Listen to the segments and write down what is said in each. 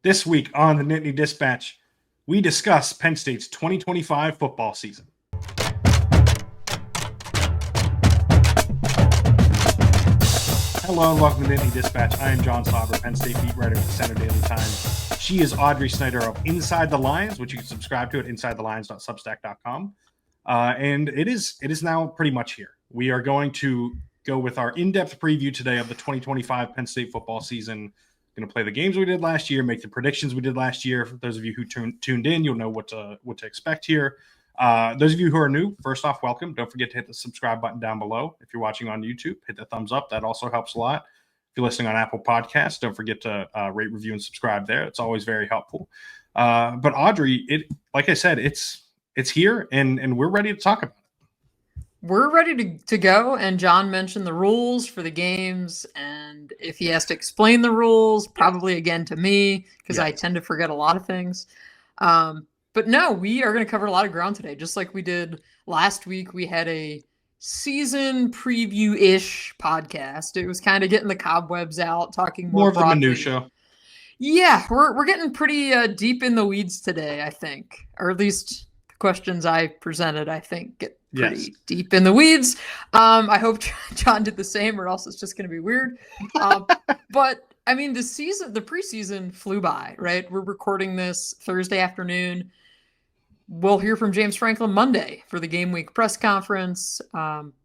This week on the Nittany Dispatch, we discuss Penn State's 2025 football season. Hello and welcome to the Nittany Dispatch. I am John Sauber, Penn State beat writer at the Center Daily Times. She is Audrey Snyder of Inside the Lions, which you can subscribe to at insidethelions.substack.com. And it is now pretty much here. We are going to go with our in-depth preview today of the 2025 Penn State football season. Going to play the games we did last year, make the predictions we did last year. For those of you who tuned in, you'll know what to expect here. Those of you who are new, first off, welcome. Don't forget to hit the subscribe button down below. If you're watching on YouTube, hit the thumbs up. That also helps a lot. If you're listening on Apple Podcasts, don't forget to rate, review, and subscribe there. It's always very helpful. But Audrey, like I said, it's here, and we're ready to talk about it. We're ready to go, and John mentioned the rules for the games, and if he has to explain the rules, probably again to me, because I tend to forget a lot of things. But no, we are going to cover a lot of ground today, just like we did last week. We had a season preview-ish podcast. It was kind of getting the cobwebs out, talking more of the minutia. Yeah, we're getting pretty deep in the weeds today, I think, or at least the questions I presented, I think, get pretty deep in the weeds. I hope John did the same, or else it's just going to be weird. But I mean, the preseason flew by, right? We're recording this Thursday afternoon. We'll hear from James Franklin Monday for the game week press conference.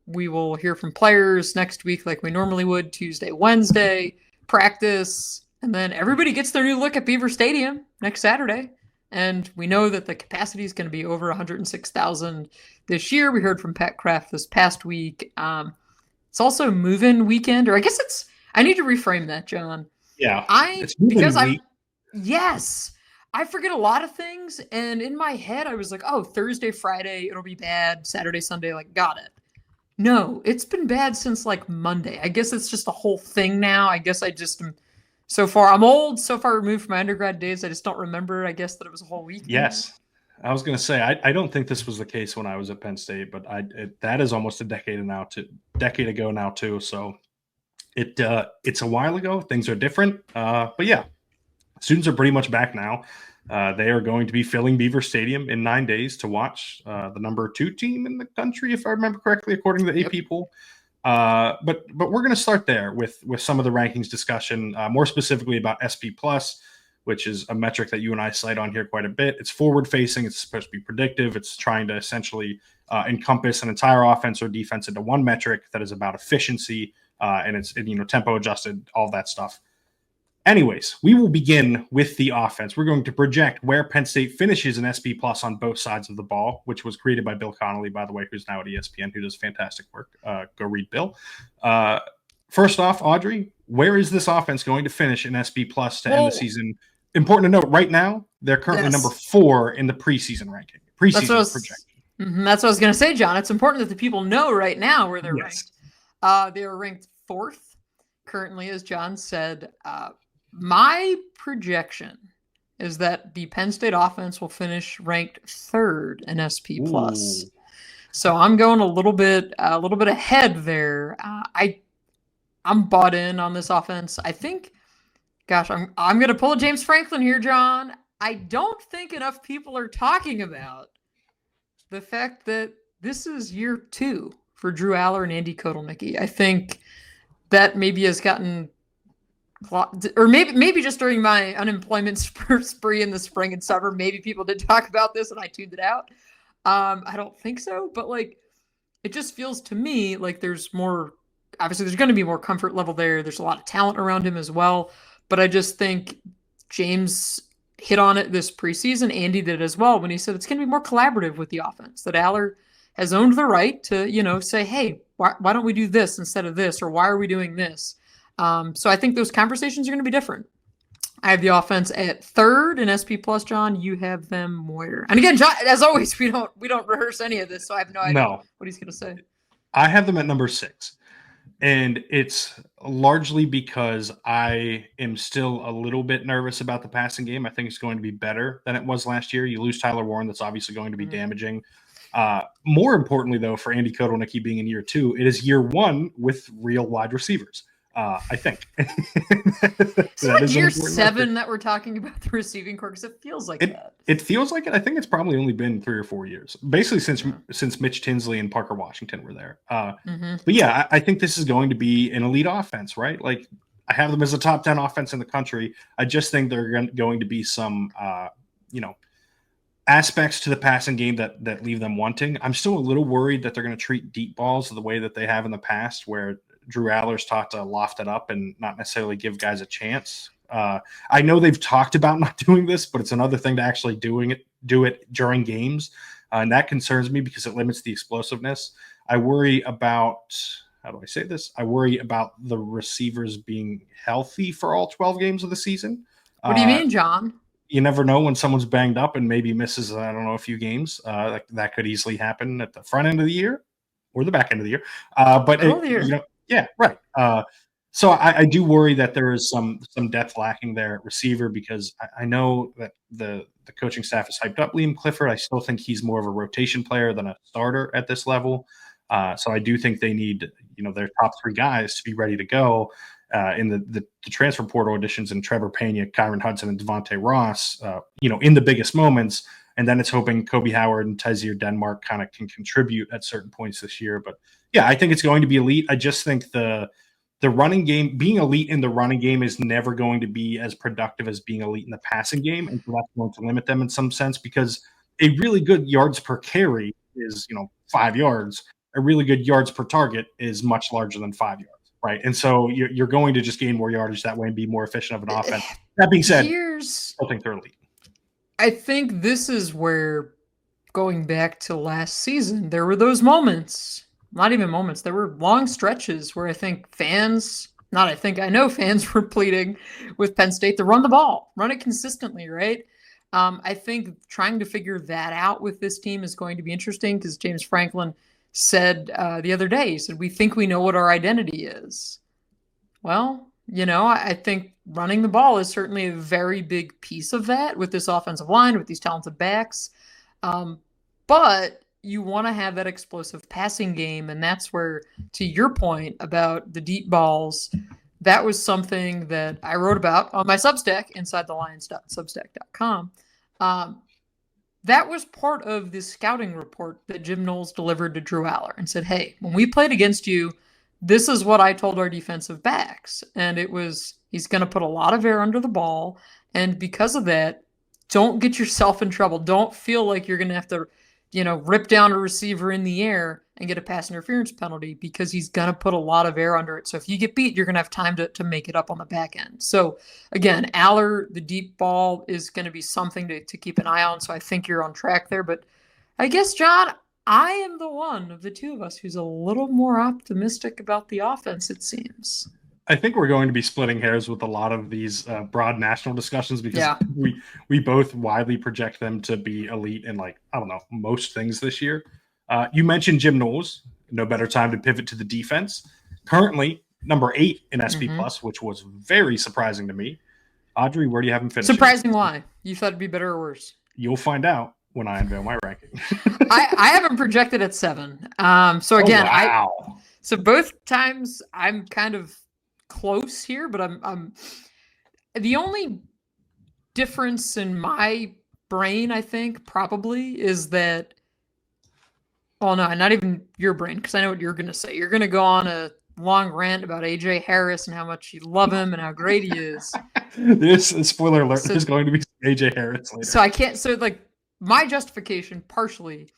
We will hear from players next week like we normally would, Tuesday, Wednesday, practice, and then everybody gets their new look at Beaver Stadium next Saturday. And we know that the capacity is going to be over 106,000 this year. We heard from Pat Kraft this past week. It's also move-in weekend, or I guess I need to reframe that, John. Yeah. Yes. I forget a lot of things. And in my head, I was like, oh, Thursday, Friday, it'll be bad. Saturday, Sunday, got it. No, it's been bad since Monday. I guess it's just a whole thing now. I guess I just am. I'm old, so far removed from my undergrad days. I just don't remember, I guess, that it was a whole week. Yes. I was going to say, I don't think this was the case when I was at Penn State, but that is almost a decade ago now too. So it's a while ago. Things are different. But yeah, students are pretty much back now. They are going to be filling Beaver Stadium in 9 days to watch the number 2 team in the country, if I remember correctly, according to the AP poll. But we're going to start there with some of the rankings discussion, more specifically about SP Plus, which is a metric that you and I cite on here quite a bit. It's forward facing. It's supposed to be predictive. It's trying to essentially encompass an entire offense or defense into one metric that is about efficiency, and it's tempo adjusted, all that stuff. Anyways, we will begin with the offense. We're going to project where Penn State finishes in SP Plus on both sides of the ball, which was created by Bill Connolly, by the way, who's now at ESPN, who does fantastic work. Go read Bill. First off, Audrey, where is this offense going to finish in SP Plus to end the season? Important to note, right now, they're currently number 4 in the preseason ranking. Projection. That's what I was going to say, John. It's important that the people know right now where they're ranked. They are ranked 4th currently, as John said. My projection is that the Penn State offense will finish ranked 3rd in SP Plus. So I'm going a little bit ahead there. I'm bought in on this offense. I think, gosh, I'm going to pull a James Franklin here, John. I don't think enough people are talking about the fact that this is year 2 for Drew Aller and Andy Kotelnicki. I think that maybe has gotten, or maybe just during my unemployment spree in the spring and summer, maybe people did talk about this and I tuned it out. I don't think so, but it just feels to me like there's more. Obviously, there's going to be more comfort level there. There's a lot of talent around him as well, but I just think James hit on it this preseason. Andy did as well when he said it's going to be more collaborative with the offense. That Aller has owned the right to say, hey, why don't we do this instead of this, or why are we doing this? So I think those conversations are going to be different. I have the offense at 3rd in SP Plus, John. You have them where? And again, John, as always, we don't rehearse any of this, so I have no idea what he's going to say. I have them at number 6. And it's largely because I am still a little bit nervous about the passing game. I think it's going to be better than it was last year. You lose Tyler Warren. That's obviously going to be damaging. More importantly, though, for Andy Kotelnicki being in year 2, it is year 1 with real wide receivers. I think. It's like year 7 that we're talking about the receiving corps, because it feels like that. It feels like it. I think it's probably only been 3 or 4 years, basically since Mitch Tinsley and Parker Washington were there. But yeah, I think this is going to be an elite offense, right? Like, I have them as a top 10 offense in the country. I just think there are going to be some, aspects to the passing game that leave them wanting. I'm still a little worried that they're going to treat deep balls the way that they have in the past, where Drew Aller's taught to loft it up and not necessarily give guys a chance. I know they've talked about not doing this, but it's another thing to actually do it during games. And that concerns me because it limits the explosiveness. I worry about, how do I say this? I worry about the receivers being healthy for all 12 games of the season. What do you mean, John? You never know when someone's banged up and maybe misses, I don't know, a few games. That could easily happen at the front end of the year or the back end of the year. Yeah, right. So I do worry that there is some depth lacking there at receiver, because I know that the coaching staff has hyped up Liam Clifford. I still think he's more of a rotation player than a starter at this level. So I do think they need, their top 3 guys to be ready to go in the transfer portal additions in Trevor Pena, Kyron Hudson, and Devontae Ross, in the biggest moments. And then it's hoping Kobe Howard and Tyzier Denmark kind of can contribute at certain points this year. But yeah, I think it's going to be elite. I just think the running game, being elite in the running game, is never going to be as productive as being elite in the passing game. And so that's going to limit them in some sense, because a really good yards per carry is, 5 yards. A really good yards per target is much larger than 5 yards. Right. And so you're going to just gain more yardage that way and be more efficient of an offense. That being said, I think they're elite. I think this is where, going back to last season, there were those moments, not even moments, there were long stretches where I know fans were pleading with Penn State to run the ball, run it consistently, right? I think trying to figure that out with this team is going to be interesting, because James Franklin said the other day, he said, we think we know what our identity is. Well, I think running the ball is certainly a very big piece of that with this offensive line, with these talented backs. But you want to have that explosive passing game. And that's where, to your point about the deep balls, that was something that I wrote about on my Substack, InsideTheLions.substack.com. That was part of the scouting report that Jim Knowles delivered to Drew Aller and said, hey, when we played against you, this is what I told our defensive backs. And it was, he's going to put a lot of air under the ball. And because of that, don't get yourself in trouble. Don't feel like you're going to have to, rip down a receiver in the air and get a pass interference penalty, because he's going to put a lot of air under it. So if you get beat, you're going to have time to make it up on the back end. So again, Aller, the deep ball is going to be something to keep an eye on. So I think you're on track there. But I guess, John, I am the one of the two of us who's a little more optimistic about the offense, it seems. I think we're going to be splitting hairs with a lot of these broad national discussions, because we both widely project them to be elite in, most things this year. You mentioned Jim Knowles. No better time to pivot to the defense. Currently, number 8 in SP Plus, which was very surprising to me. Audrey, where do you have him finishing? Surprising why? You thought it'd be better or worse? You'll find out when I unveil my ranking. I have him projected at 7. So again, so both times I'm kind of close here, but I'm the only difference in my brain, I think, probably is that, well, no, not even your brain, because I know what you're going to say. You're going to go on a long rant about AJ Harris and how much you love him and how great he is. This spoiler alert, there's going to be AJ Harris later. So I can't, my justification partially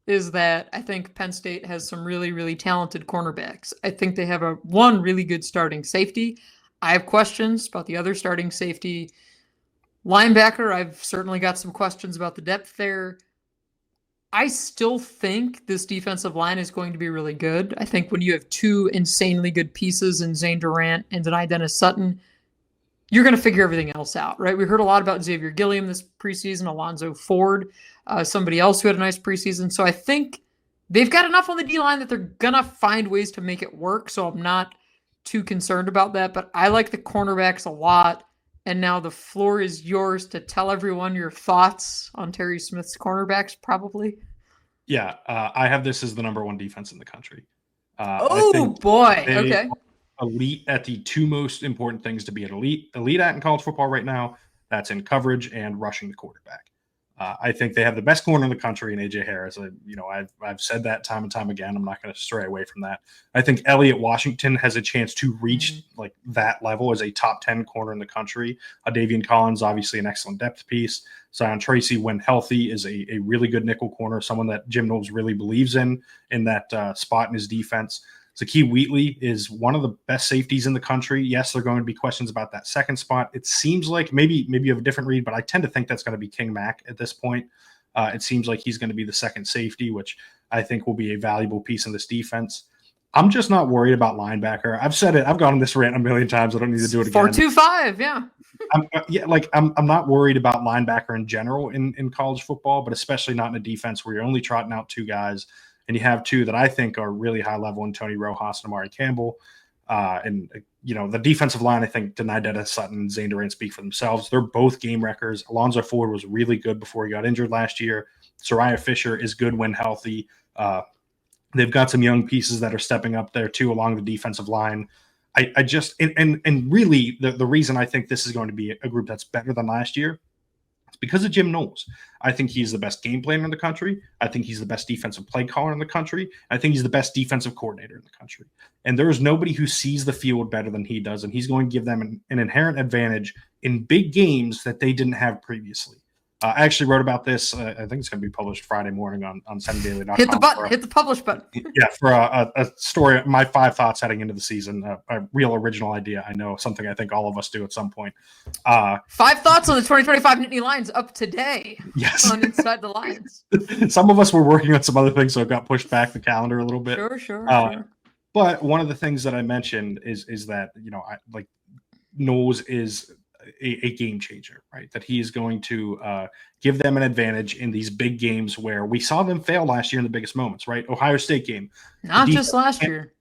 is that I think Penn State has some really, really talented cornerbacks. I think they have one really good starting safety. I have questions about the other starting safety. Linebacker, I've certainly got some questions about the depth there. I still think this defensive line is going to be really good. I think when you have 2 insanely good pieces in Zane Durant and Denai Dennis Sutton, you're going to figure everything else out, right? We heard a lot about Xavier Gilliam this preseason, Alonzo Ford, somebody else who had a nice preseason. So I think they've got enough on the D-line that they're going to find ways to make it work. So I'm not too concerned about that. But I like the cornerbacks a lot. And now the floor is yours to tell everyone your thoughts on Terry Smith's cornerbacks, probably. Yeah, I have this as the number 1 defense in the country. Boy. Okay. elite at the two most important things to be an elite at in college football right now. That's in coverage and rushing the quarterback. I think they have the best corner in the country in AJ Harris. I've said that time and time again. I'm not going to stray away from that. I think Elliott Washington has a chance to reach like that level as a top 10 corner in the country. Davian Collins, obviously an excellent depth piece. Zion Tracy, when healthy, is a really good nickel corner, someone that Jim Knowles really believes in that spot in his defense. Zakee Wheatley is one of the best safeties in the country. Yes, there are going to be questions about that second spot. It seems like maybe you have a different read, but I tend to think that's going to be King Mack at this point. It seems like he's going to be the second safety, which I think will be a valuable piece in this defense. I'm just not worried about linebacker. I've said it. I've gone on this rant a million times. I don't need to do it again. 4-2-5, yeah. I'm not worried about linebacker in general in college football, but especially not in a defense where you're only trotting out two guys. And you have two that I think are really high level in Tony Rojas and Amari Campbell. The defensive line, I think Denai Dennis Sutton and Zane Durant speak for themselves. They're both game wreckers. Alonzo Ford was really good before he got injured last year. Soraya Fisher is good when healthy. They've got some young pieces that are stepping up there too along the defensive line. I just really the reason I think this is going to be a group that's better than last year, it's because of Jim Knowles. I think he's the best game planner in the country. I think he's the best defensive play caller in the country. I think he's the best defensive coordinator in the country. And there is nobody who sees the field better than he does, and he's going to give them an inherent advantage in big games that they didn't have previously. I actually wrote about this. I think it's going to be published Friday morning on SunDaily.com. Hit the button. Hit the publish button. Yeah, for a story, my 5 thoughts heading into the season. A real original idea. I know, something I think all of us do at some point. 5 thoughts on the 2025 Nittany Lions up today. Yes. On Inside the Lions. Some of us were working on some other things, so it got pushed back the calendar a little bit. Sure. But one of the things that I mentioned is that, Knowles is a game changer, right? That he is going to give them an advantage in these big games where we saw them fail last year in the biggest moments, right? Ohio State game. Not just last year.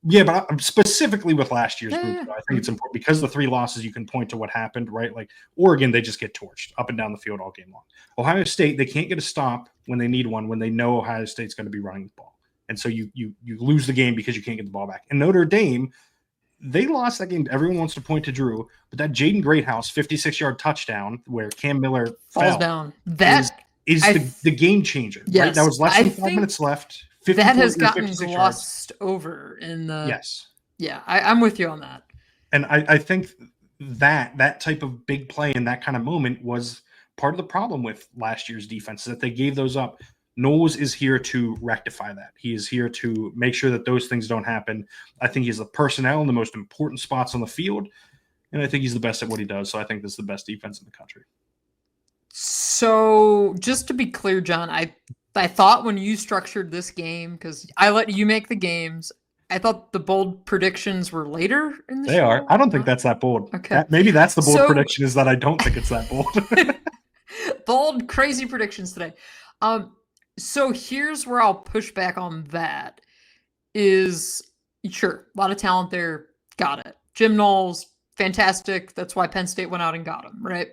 Yeah, but specifically with last year's group, I think it's important because the 3 losses, you can point to what happened, right? Like Oregon, they just get torched up and down the field all game long. Ohio State, they can't get a stop when they need one, when they know Ohio State's going to be running the ball. And so you lose the game because you can't get the ball back. And Notre Dame, they lost that game. Everyone wants to point to Drew, but that Jaden Greathouse 56-yard touchdown where Cam Miller falls down. That is the game changer. Yes, right? That was less than 5 minutes left. That has gotten glossed over in the. Yes. Yeah, I'm with you on that. And I think that type of big play in that kind of moment was part of the problem with last year's defense, that they gave those up. Knowles is here to rectify that. He is here to make sure that those things don't happen. I think he's the personnel in the most important spots on the field, and I think he's the best at what he does. So I think this is the best defense in the country. So just to be clear, John, I thought when you structured this game, because I let you make the games, I thought the bold predictions were later in the show. They are. I don't think that's that bold. Okay. Maybe that's the bold prediction, is that I don't think it's that bold. Bold, crazy predictions today. So here's where I'll push back on that is, sure, a lot of talent there. Got it. Jim Knowles, fantastic. That's why Penn State went out and got him, right?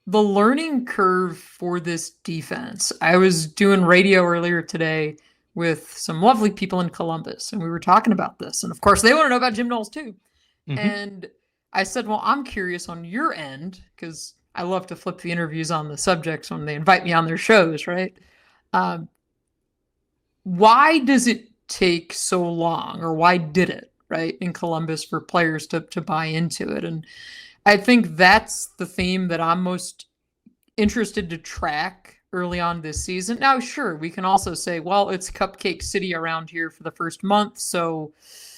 The learning curve for this defense. I was doing radio earlier today with some lovely people in Columbus, and we were talking about this. And of course, they want to know about Jim Knowles too. Mm-hmm. And I said, well, I'm curious on your end, because I love to flip the interviews on the subjects when they invite me on their shows, right? Why does it take so long, or why did it, right, in Columbus for players to buy into it? And I think that's the theme that I'm most interested to track early on this season. Now, sure, we can also say, well, it's Cupcake City around here for the first month, so...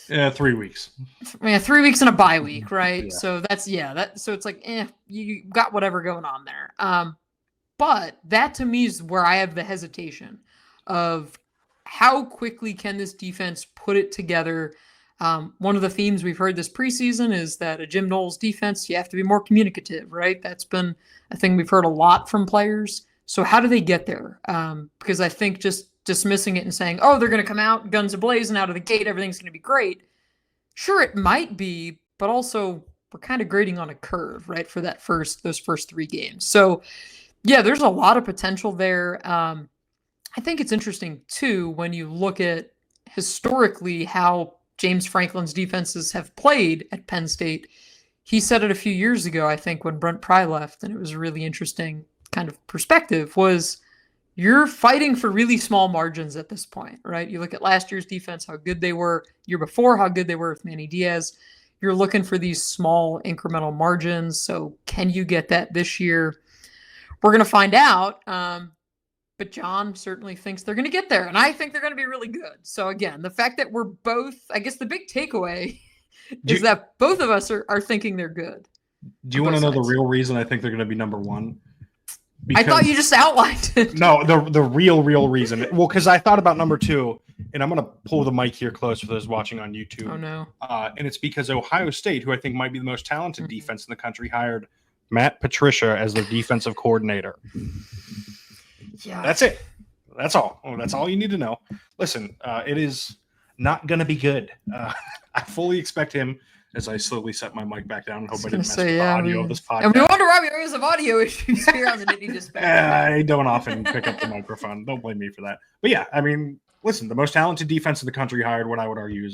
3 weeks. Yeah, 3 weeks and a bye week, right? Yeah. So that's so it's like, you got whatever going on there. But that to me is where I have the hesitation of how quickly can this defense put it together. One of the themes we've heard this preseason is that a Jim Knowles defense, you have to be more communicative, right? That's been a thing we've heard a lot from players. So how do they get there? Because I think just dismissing it and saying, oh, they're going to come out guns ablazing out of the gate, everything's going to be great. Sure, it might be, but also we're kind of grading on a curve, right, for those first 3 games. So, yeah, there's a lot of potential there. I think it's interesting, too, when you look at historically how James Franklin's defenses have played at Penn State. He said it a few years ago, I think, when Brent Pry left, and it was a really interesting kind of perspective, was you're fighting for really small margins at this point, right? You look at last year's defense, how good they were, year before, how good they were with Manny Diaz. You're looking for these small incremental margins. So can you get that this year? We're going to find out. But John certainly thinks they're going to get there. And I think they're going to be really good. So again, the fact that we're both, I guess the big takeaway is that both of us are thinking they're good. Do you want to know the real reason I think they're going to be number one? Because, I thought you just outlined it. No, the real reason. Well, because I thought about number two, and I'm going to pull the mic here close for those watching on YouTube. Oh, no. And it's because Ohio State, who I think might be the most talented defense in the country, hired Matt Patricia as their defensive coordinator. Yeah. That's it. That's all. That's all you need to know. Listen, it is not going to be good. I fully expect him, as I slowly set my mic back down and hope I didn't mess with the audio of this podcast. And we wonder why we always have audio issues here on the Nittany Dispatch. I don't often pick up the microphone. Don't blame me for that. But yeah, I mean, listen, the most talented defense in the country hired who I would argue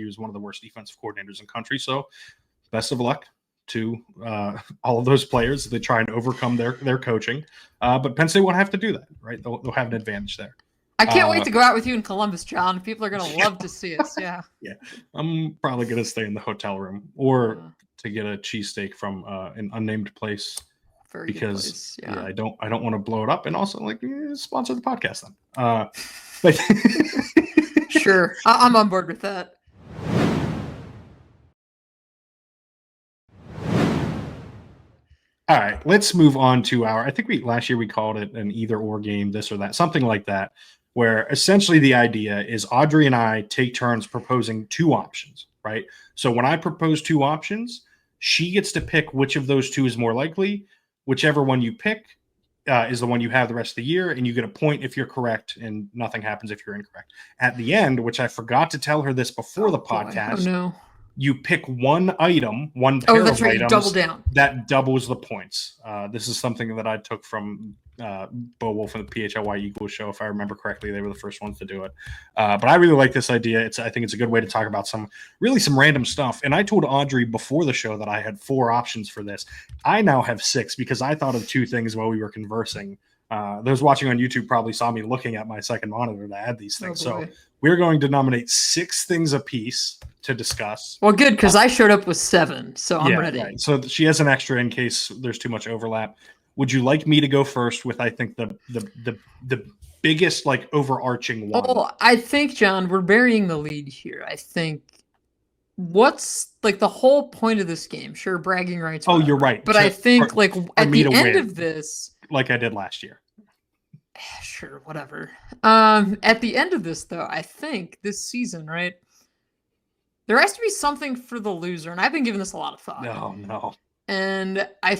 is one of the worst defensive coordinators in the country. So best of luck to all of those players. They try and overcome their coaching. But Penn State won't have to do that, right? They'll have an advantage there. I can't wait to go out with you in Columbus, John. People are going to love to see us. Yeah. Yeah. I'm probably going to stay in the hotel room or to get a cheesesteak from an unnamed place. Very because good place. Yeah, I don't want to blow it up, and also sponsor the podcast then. But sure. I'm on board with that. All right, let's move on to I think last year we called it an either or game, this or that, something like that, where essentially the idea is Audrey and I take turns proposing two options, right? So when I propose two options, she gets to pick which of those two is more likely. Whichever one you pick is the one you have the rest of the year, and you get a point if you're correct, and nothing happens if you're incorrect. At the end, which I forgot to tell her this before the podcast, you pick one item, one pair of right. items double down. that doubles the points. This is something that I took from Bo Wolf and the PHLY Eagles show. If I remember correctly, they were the first ones to do it. But I really like this idea. I think it's a good way to talk about some random stuff. And I told Audrey before the show that I had 4 options for this. I now have 6 because I thought of 2 things while we were conversing. Those watching on YouTube probably saw me looking at my second monitor to add these things. So we're going to nominate 6 things apiece to discuss. Well, good, because I showed up with 7, so I'm ready. Right. So she has an extra in case there's too much overlap. Would you like me to go first with, I think, the biggest, overarching one? Oh, I think, John, we're burying the lead here. I think what's, the whole point of this game? Sure, bragging rights. Oh, you're right. But I think, at the end of this... Like I did last year. Sure, whatever. At the end of this, though, I think this season, right, there has to be something for the loser, and I've been giving this a lot of thought. No. And I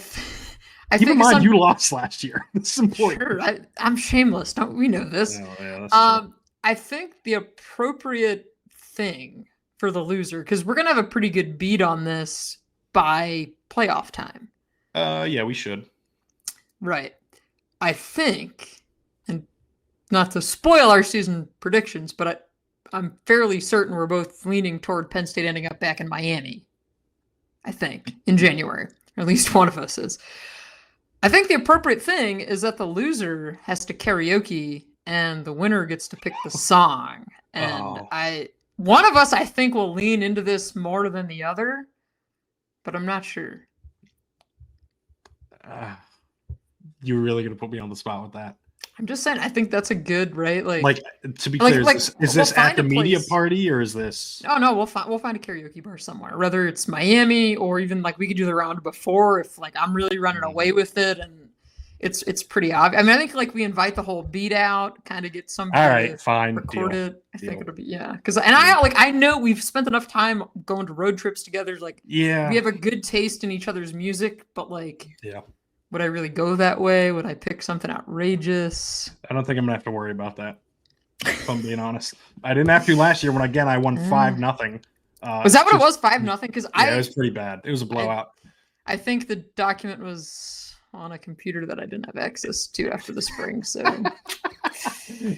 keep in mind you lost last year. This is important. Sure, I'm shameless. Don't we know this? No, yeah, that's true. I think the appropriate thing for the loser, because we're gonna have a pretty good beat on this by playoff time. Yeah, we should. Right. I think, and not to spoil our season predictions, but I'm fairly certain we're both leaning toward Penn State ending up back in Miami, I think, in January. Or at least one of us is. I think the appropriate thing is that the loser has to karaoke and the winner gets to pick the song. And one of us, I think, will lean into this more than the other, but I'm not sure. You're really going to put me on the spot with that. I'm just saying, I think that's a good, right? To be clear, is this at the media party or is this? No, we'll find a karaoke bar somewhere, whether it's Miami or even we could do the round before if I'm really running away with it and it's pretty obvious. I mean, I think we invite the whole beat out, kind of get some. All right, fine. Record it. I think it'll be because I know we've spent enough time going to road trips together. We have a good taste in each other's music, but would I really go that way? Would I pick something outrageous? I don't think I'm gonna have to worry about that. If I'm being honest, I didn't have to last year when I won 5-0. Was that what it was? 5-0? Because it was pretty bad. It was a blowout. I think the document was on a computer that I didn't have access to after the spring. So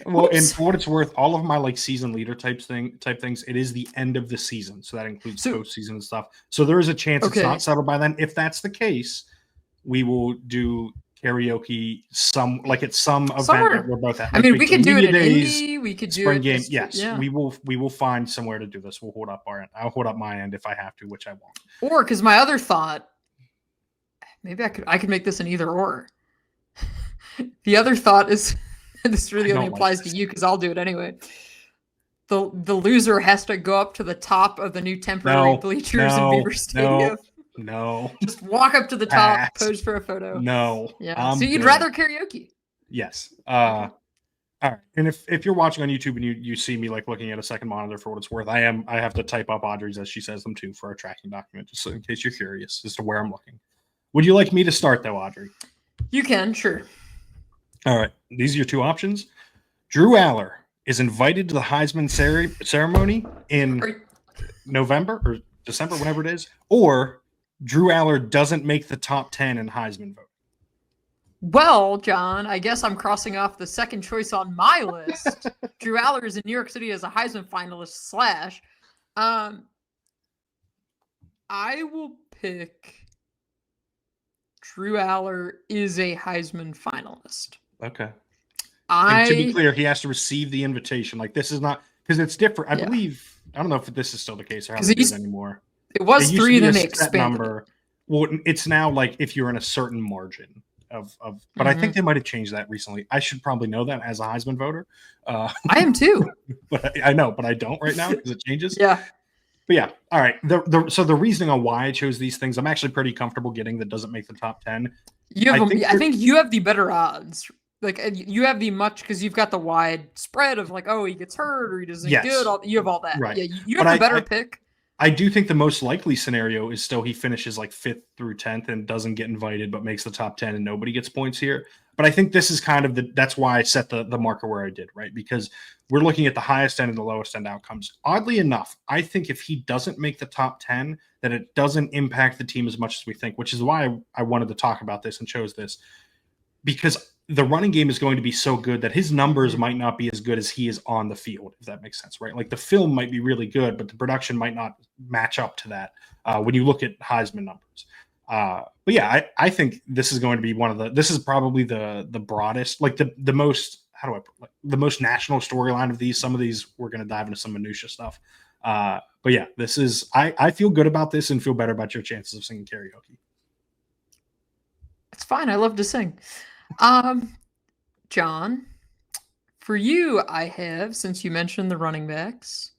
Well, and for what it's worth, all of my like season leader type things, it is the end of the season, so that includes postseason and stuff. So there is a chance it's not settled by then. If that's the case, we will do karaoke at some event that we're both at. I mean, we could do it in Indy. We could do spring game. Yes, yeah. We will find somewhere to do this. We'll hold up our end. I'll hold up my end if I have to, which I won't. Or because my other thought, maybe I could make this an either or. The other thought is, this really only applies to you because I'll do it anyway. The loser has to go up to the top of the new temporary bleachers in Beaver Stadium. No. Just walk up to the top, pose for a photo. No. Yeah. So you'd rather karaoke? Yes. All right. And if you're watching on YouTube and you see me like looking at a second monitor for what it's worth, I have to type up Audrey's as she says them too for a tracking document, just so in case you're curious as to where I'm looking. Would you like me to start though, Audrey? You can, sure. All right. These are your two options. Drew Aller is invited to the Heisman ceremony in November or December, whenever it is, or Drew Aller doesn't make the top 10 in Heisman vote. Well, John, I guess I'm crossing off the second choice on my list. Drew Aller is in New York City as a Heisman finalist / I will pick Drew Aller is a Heisman finalist. Okay. And to be clear, he has to receive the invitation. Like this is not because it's different. I believe I don't know if this is still the case or how it is anymore. It was 3, then they expanded number. Well, it's now like if you're in a certain margin of but I think they might have changed that recently. I should probably know that as a Heisman voter. I am too. But I know, but I don't right now because it changes. Yeah. But yeah, all right. So the reasoning on why I chose these things, I'm actually pretty comfortable getting that doesn't make the top 10. I think you have the better odds. Like you have the much because you've got the wide spread of like, oh, he gets hurt or he doesn't good. You have all that. Right. Yeah, you have a better pick. I do think the most likely scenario is still he finishes like 5th through 10th and doesn't get invited, but makes the top 10 and nobody gets points here. But I think this is kind of that's why I set the marker where I did, right? Because we're looking at the highest end and the lowest end outcomes. Oddly enough, I think if he doesn't make the top 10, that it doesn't impact the team as much as we think, which is why I wanted to talk about this and chose this. Because the running game is going to be so good that his numbers might not be as good as he is on the field, if that makes sense, right? Like the film might be really good, but the production might not match up to that when you look at Heisman numbers. But yeah, I think this is going to be this is probably the broadest, like the most, the most national storyline of these. Some of these we're going to dive into some minutia stuff. But yeah, this is, I feel good about this and feel better about your chances of singing karaoke. It's fine. I love to sing. John, for you, I have, since you mentioned the running backs.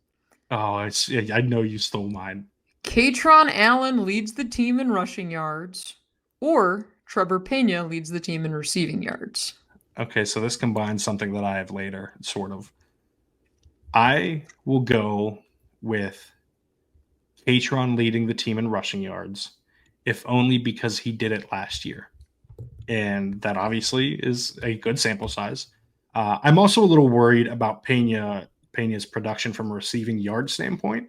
Oh, I know you stole mine. Kaytron Allen leads the team in rushing yards, or Trevor Pena leads the team in receiving yards. Okay, so this combines something that I have later, sort of. I will go with Kaytron leading the team in rushing yards, if only because he did it last year. And that obviously is a good sample size. I'm also a little worried about Pena's production from a receiving yard standpoint.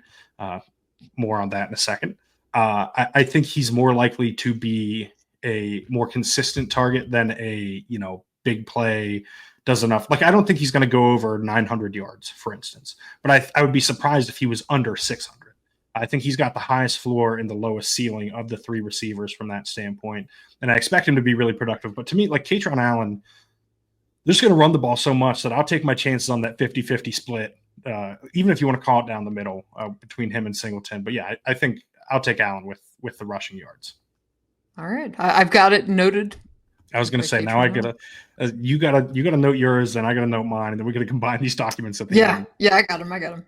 More on that in a second. I think he's more likely to be a more consistent target than a big play does enough. Like I don't think he's going to go over 900 yards, for instance. But I would be surprised if he was under 600. I think he's got the highest floor and the lowest ceiling of the 3 receivers from that standpoint. And I expect him to be really productive. But to me, like Kaytron Allen, they're just going to run the ball so much that I'll take my chances on that 50-50 split, even if you want to call it down the middle between him and Singleton. But yeah, I think I'll take Allen with the rushing yards. All right. I've got it noted. I was going to say, now I gotta, you gotta note yours and I gotta note mine, and then we're going to combine these documents at the end. Yeah, I got him.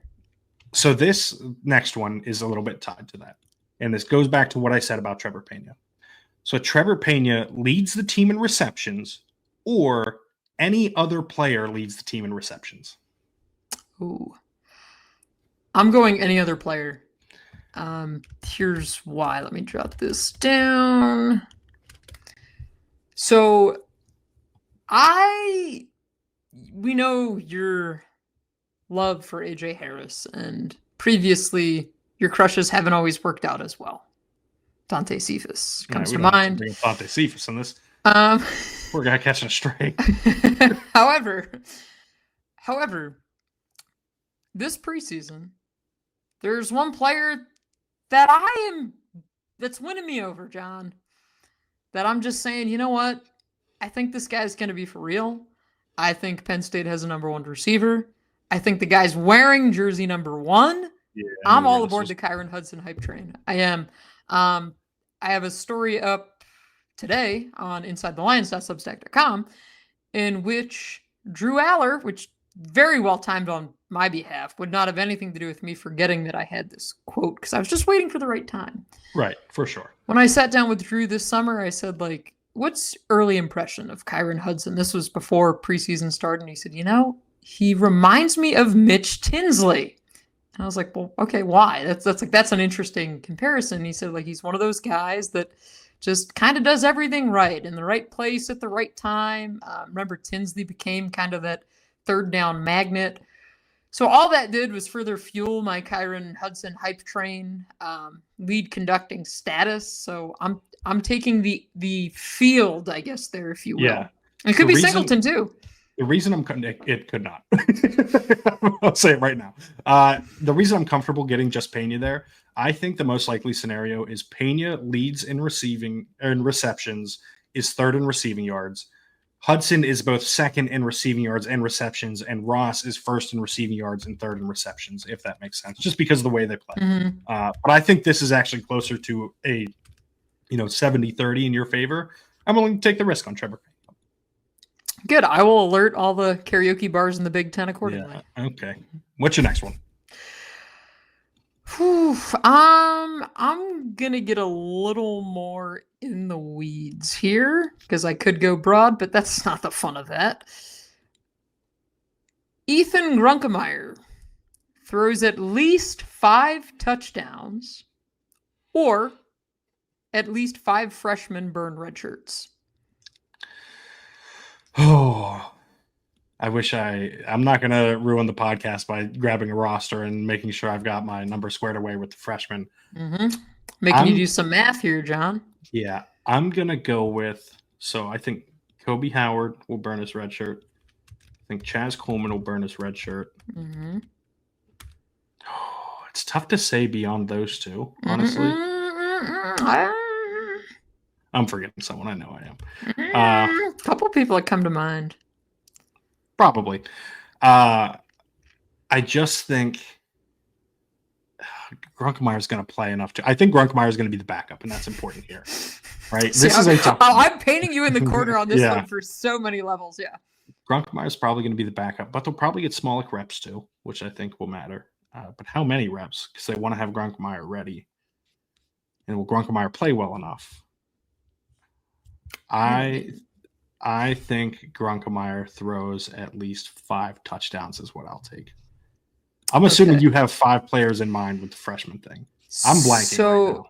So this next one is a little bit tied to that. And this goes back to what I said about Trevor Pena. So Trevor Pena leads the team in receptions, or any other player leads the team in receptions. Ooh. I'm going any other player. Here's why. Let me jot this down. So we know your love for AJ Harris, and previously your crushes haven't always worked out as well. Dante Cephas comes to mind. Dante Cephas in this. Poor guy catching a stray. However, However, this preseason, there's one player that's winning me over, John. That I'm just saying, you know what? I think this guy's going to be for real. I think Penn State has a number one receiver. I think the guy's wearing jersey number 1. Yeah, I'm all aboard the Kyron Hudson hype train. I am. I have a story up today on InsideTheLions.substack.com in which Drew Aller, which very well timed on my behalf, would not have anything to do with me forgetting that I had this quote because I was just waiting for the right time. Right, for sure. When I sat down with Drew this summer, I said, like, what's early impression of Kyron Hudson? This was before preseason started, and he said, he reminds me of Mitch Tinsley. And I was like, well, okay, why? That's an interesting comparison. He said, like, he's one of those guys that just kind of does everything right in the right place at the right time. Remember, Tinsley became kind of that third down magnet. So all that did was further fuel my Kyron Hudson hype train, lead conducting status. So I'm taking the field, I guess, there, if you will. Yeah. It could be Singleton too. The reason it could not. I'll say it right now. The reason I'm comfortable getting just Pena there, I think the most likely scenario is Pena leads in receptions, is third in receiving yards. Hudson is both second in receiving yards and receptions, and Ross is first in receiving yards and third in receptions, if that makes sense, just because of the way they play. Mm-hmm. But I think this is actually closer to a 70-30 in your favor. I'm willing to take the risk on Trevor. Good. I will alert all the karaoke bars in the Big Ten accordingly. Yeah. Okay. What's your next one? I'm gonna get a little more in the weeds here because I could go broad, but that's not the fun of that. Ethan Grunkemeyer throws at least 5 touchdowns, or at least 5 freshmen burn red shirts. Oh, I wish I'm not going to ruin the podcast by grabbing a roster and making sure I've got my number squared away with the freshmen. Mm-hmm. Making you do some math here, John. Yeah, I'm going to go with, so I think Kobe Howard will burn his red shirt. I think Chaz Coleman will burn his red shirt. Mm-hmm. Oh, it's tough to say beyond those two, honestly. I'm forgetting someone. I know I am. A couple people that come to mind. Probably. I just think Grunkemeyer is going to play enough. I think Grunkemeyer is going to be the backup, and that's important here. Right? I'm painting you in the corner on this one for so many levels. Yeah. Grunkemeyer is probably going to be the backup, but they'll probably get Smolik reps too, which I think will matter. But how many reps? Because they want to have Grunkemeyer ready. And will Grunkemeyer play well enough? I think Grunkemeyer throws at least 5 touchdowns is what I'll take. I'm assuming you have 5 players in mind with the freshman thing. I'm blanking right now.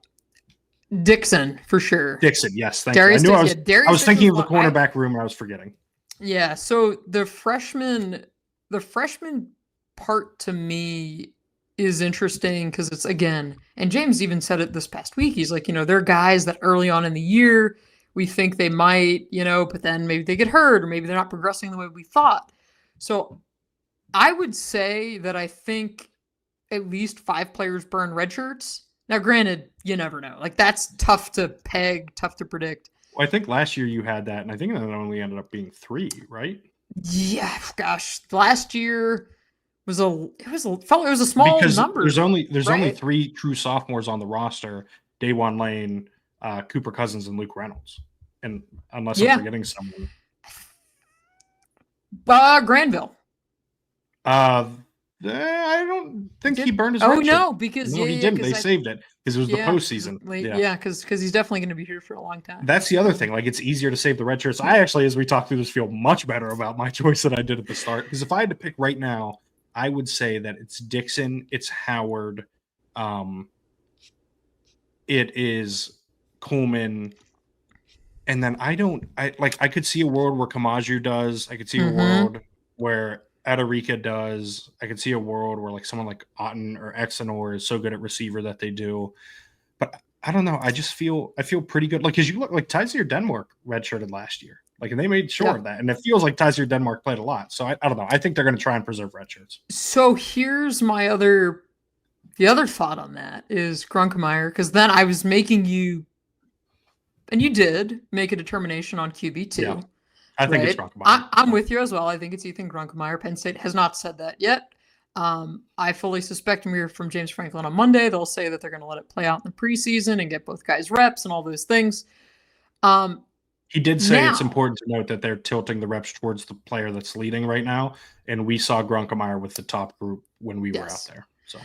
Dixon, for sure. Dixon, yes. Thank you. I was thinking of the cornerback room and I was forgetting. Yeah, so the freshman part to me is interesting because it's, again, and James even said it this past week. He's like, there are guys that early on in the year we think they might, but then maybe they get hurt or maybe they're not progressing the way we thought. So I would say that I think at least 5 players burn red shirts. Now, granted, you never know. Like, that's tough to peg, tough to predict. Well, I think last year you had that, and I think that only ended up being 3, right? Yeah, gosh. Last year was a small number. There's only 3 true sophomores on the roster: Daewon Lane, Cooper Cousins, and Luke Reynolds. And unless I'm forgetting someone. Granville. I don't think he burned his red shirt. No, because he didn't. They saved it because it was the postseason. Because he's definitely going to be here for a long time. That's the other thing. Like, it's easier to save the red shirts. I actually, as we talk through this, feel much better about my choice than I did at the start. Because if I had to pick right now, I would say that it's Dixon, it's Howard, it is Coleman, and then I could see a world where Kamaju does. I could see a world where Adorika does. I could see a world where someone like Otten or Exenor is so good at receiver that they do. But I don't know. I feel pretty good. Because you look like Tysier Denmark redshirted last year. Like, and they made sure of that. And it feels like Tyser Denmark played a lot. So I don't know. I think they're going to try and preserve red shirts. So here's the other thought on that is Grunkemeyer, because then I was making you, and you did make a determination on QB too. Yeah, I think it's Grunkemeyer. I'm with you as well. I think it's Ethan Grunkemeyer. Penn State has not said that yet. I fully suspect when we hear from James Franklin on Monday, they'll say that they're going to let it play out in the preseason and get both guys reps and all those things. He did say it's important to note that they're tilting the reps towards the player that's leading right now, and we saw Grunkemeyer with the top group when we were out there. So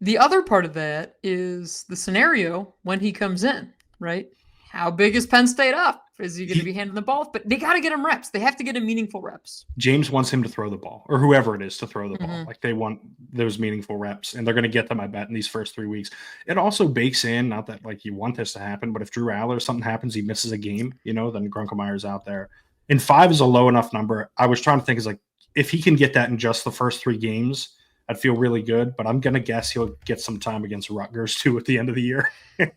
the other part of that is the scenario when he comes in, right? How big is Penn State up? Is he going to be handing the ball? But they got to get him reps. They have to get him meaningful reps. James wants him to throw the ball, or whoever it is to throw the ball. Like, they want those meaningful reps, and they're going to get them, I bet, in these first 3 weeks. It also bakes in, not that like you want this to happen, but if Drew Aller, something happens, he misses a game, then Grunkemeyer's out there. And 5 is a low enough number. I was trying to think, is like, if he can get that in just the first 3 games, I'd feel really good, but I'm going to guess he'll get some time against Rutgers too at the end of the year. I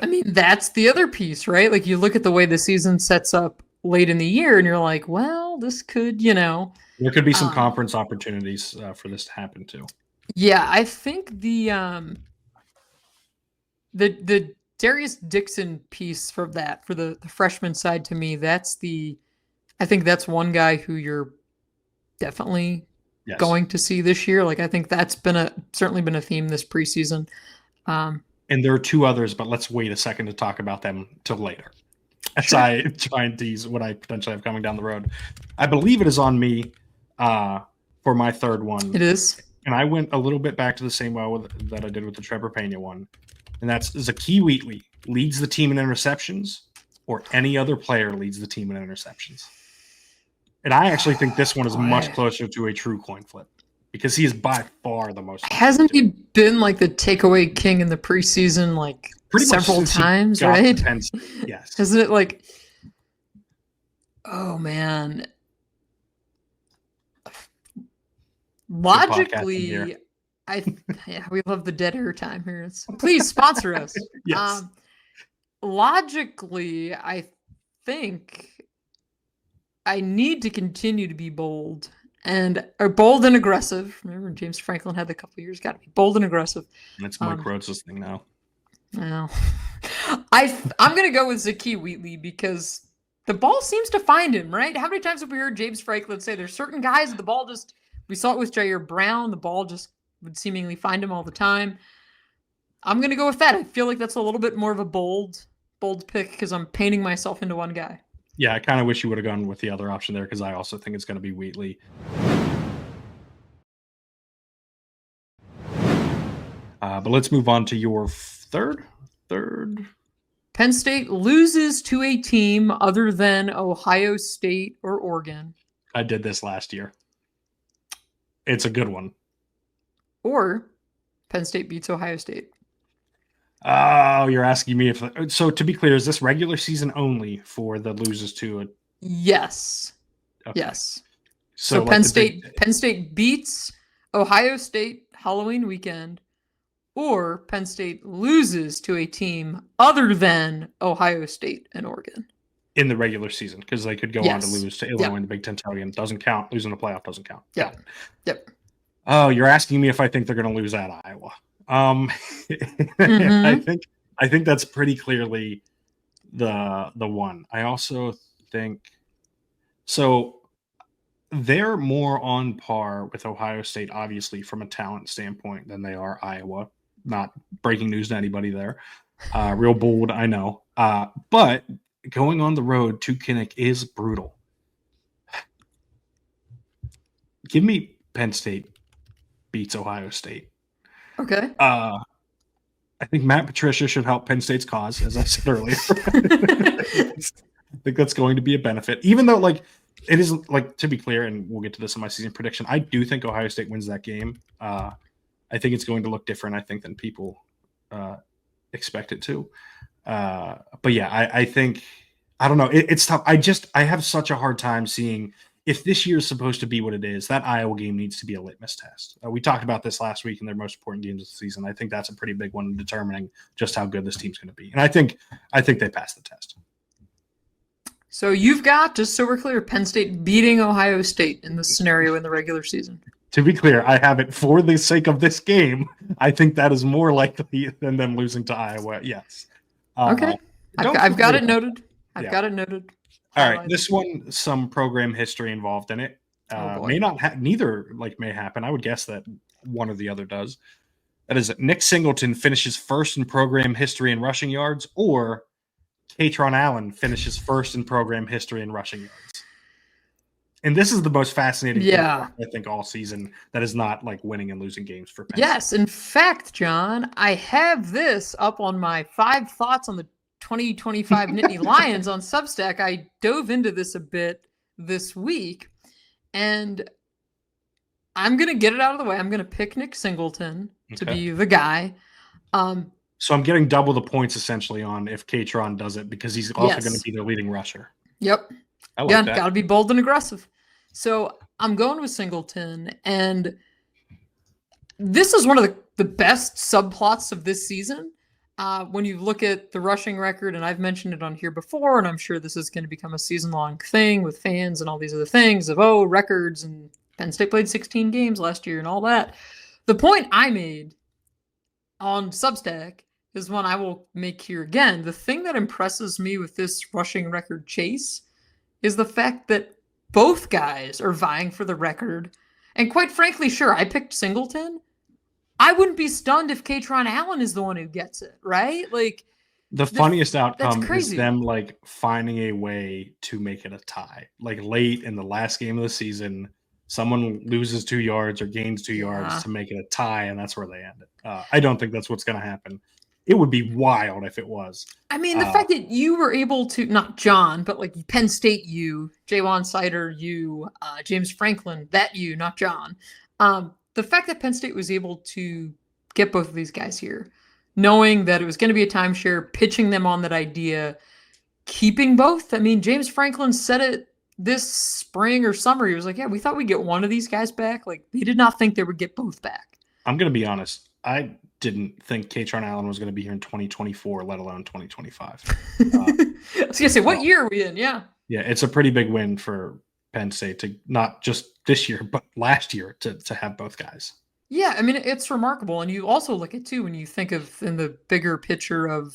mean, that's the other piece, right? Like, you look at the way the season sets up late in the year and you're like, well, this could, there could be some conference opportunities for this to happen too. Yeah. I think the Darius Dixon piece for the freshman side, to me, I think that's one guy who you're definitely going to see this year. Like, I think that's certainly been a theme this preseason. And there are 2 others, but let's wait a second to talk about them till later. As I try and tease what I potentially have coming down the road. I believe it is on me for my third one. It is. And I went a little bit back to the same well that I did with the Trevor Pena one. And that's Zakee Wheatley leads the team in interceptions, or any other player leads the team in interceptions. And I actually think this one is much closer to a true coin flip, because he is by far the most. Hasn't he been like the takeaway king in the preseason, like pretty several times, right? Yes. Isn't it like, oh man. Logically, we love the dead air time here. Please sponsor us. Yes. Logically, I think I need to continue to be bold and aggressive. Remember, James Franklin had a couple of years. Got to be bold and aggressive. That's Mike Rhodes' thing now. Well, I'm going to go with Zakee Wheatley because the ball seems to find him, right? How many times have we heard James Franklin say there's certain guys that the ball just, we saw it with Jair Brown, the ball just would seemingly find him all the time. I'm going to go with that. I feel like that's a little bit more of a bold pick because I'm painting myself into one guy. Yeah, I kind of wish you would have gone with the other option there, because I also think it's going to be Wheatley. But let's move on to your third. Penn State loses to a team other than Ohio State or Oregon. I did this last year. It's a good one. Or Penn State beats Ohio State. Oh, you're asking me if. So to be clear, is this regular season only for the loses to it? Yes. Okay. Yes. So like Penn State beats Ohio State Halloween weekend, or Penn State loses to a team other than Ohio State and Oregon in the regular season, because they could go on to lose to Illinois in the Big Ten title game. Doesn't count. Losing the playoff doesn't count. Yep. Oh, you're asking me if I think they're going to lose at Iowa. I think that's pretty clearly the one. I also think so. They're more on par with Ohio State, obviously, from a talent standpoint, than they are Iowa. Not breaking news to anybody there. Real bold, I know. But going on the road to Kinnick is brutal. Give me Penn State beats Ohio State. Okay. I think Matt Patricia should help Penn State's cause, as I said earlier. I think that's going to be a benefit, even though, like, it is, like, to be clear, and we'll get to this in my season prediction, I do think Ohio State wins that game. I think it's going to look different, I think, than people expect it to. But yeah, I think, I don't know. It's tough. I have such a hard time seeing, if this year is supposed to be what it is, that Iowa game needs to be a litmus test. We talked about this last week in their most important games of the season. I think that's a pretty big one in determining just how good this team's going to be. And I think they passed the test. So you've got, just so we're clear, Penn State beating Ohio State in this scenario in the regular season. To be clear, I have it for the sake of this game. I think that is more likely than them losing to Iowa. Yes. Okay. I've got it noted. I've got it noted. All right. This one, some program history involved in it. May not neither may happen. I would guess that one or the other does. That is, Nick Singleton finishes first in program history in rushing yards, or Kaytron Allen finishes first in program history in rushing yards. And this is the most fascinating thing, I think, all season that is not winning and losing games for Penn State. Yes, in fact, John, I have this up on my 5 thoughts on the 2025 Nittany Lions on Substack. I dove into this a bit this week, and I'm going to get it out of the way. I'm going to pick Nick Singleton to be the guy. So I'm getting double the points essentially on if Kaytron does it, because he's also going to be their leading rusher. Yep. I like that. Got to be bold and aggressive. So I'm going with Singleton, and this is one of the best subplots of this season. When you look at the rushing record, and I've mentioned it on here before, and I'm sure this is going to become a season-long thing with fans and all these other things of, records, and Penn State played 16 games last year and all that. The point I made on Substack is one I will make here again. The thing that impresses me with this rushing record chase is the fact that both guys are vying for the record. And quite frankly, sure, I picked Singleton. I wouldn't be stunned if Kaytron Allen is the one who gets it, right? The funniest outcome is them finding a way to make it a tie. Late in the last game of the season, someone loses 2 yards or gains 2 yards to make it a tie, and that's where they end it. I don't think that's what's going to happen. It would be wild if it was. I mean, the fact that you were able to, not John, but Penn State Jaywan Sider James Franklin, not John. The fact that Penn State was able to get both of these guys here, knowing that it was going to be a timeshare, pitching them on that idea, keeping both. I mean, James Franklin said it this spring or summer. He was like, we thought we'd get one of these guys back. They did not think they would get both back. I'm going to be honest. I didn't think Kaytron Allen was going to be here in 2024, let alone 2025. I was going to say, what year are we in? Yeah. Yeah, it's a pretty big win for Penn State to not just this year, but last year to have both guys. Yeah, I mean, it's remarkable. And you also look at, too, when you think of in the bigger picture of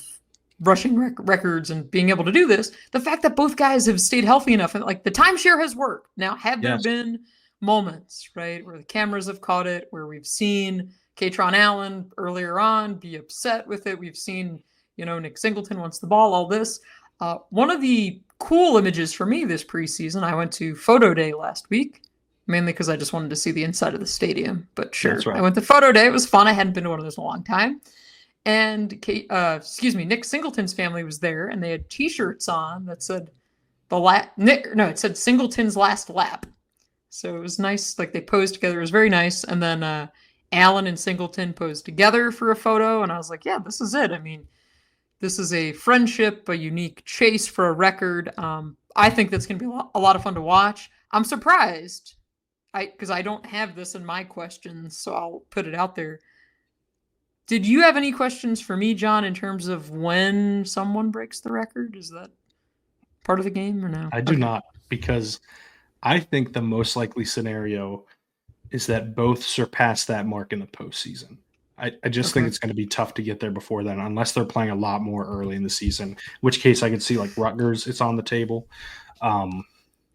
rushing records and being able to do this, the fact that both guys have stayed healthy enough and the timeshare has worked. Now, have there been moments, right, where the cameras have caught it, where we've seen Kaytron Allen earlier on be upset with it? We've seen, Nick Singleton wants the ball, all this. One of the cool images for me this preseason, I went to Photo Day last week, mainly because I just wanted to see the inside of the stadium. But sure, that's right. I went to Photo Day. It was fun. I hadn't been to one of those in a long time. And Nick Singleton's family was there, and they had T-shirts on that said it said Singleton's last lap. So it was nice. They posed together. It was very nice. And then Allen and Singleton posed together for a photo, and I was like, yeah, this is it. I mean, this is a friendship, a unique chase for a record. I think that's going to be a lot of fun to watch. I'm surprised, because I don't have this in my questions, so I'll put it out there. Did you have any questions for me, John, in terms of when someone breaks the record? Is that part of the game or no? I do not, because I think the most likely scenario is that both surpass that mark in the postseason. I just think it's going to be tough to get there before then, unless they're playing a lot more early in the season, in which case I could see Rutgers, it's on the table. But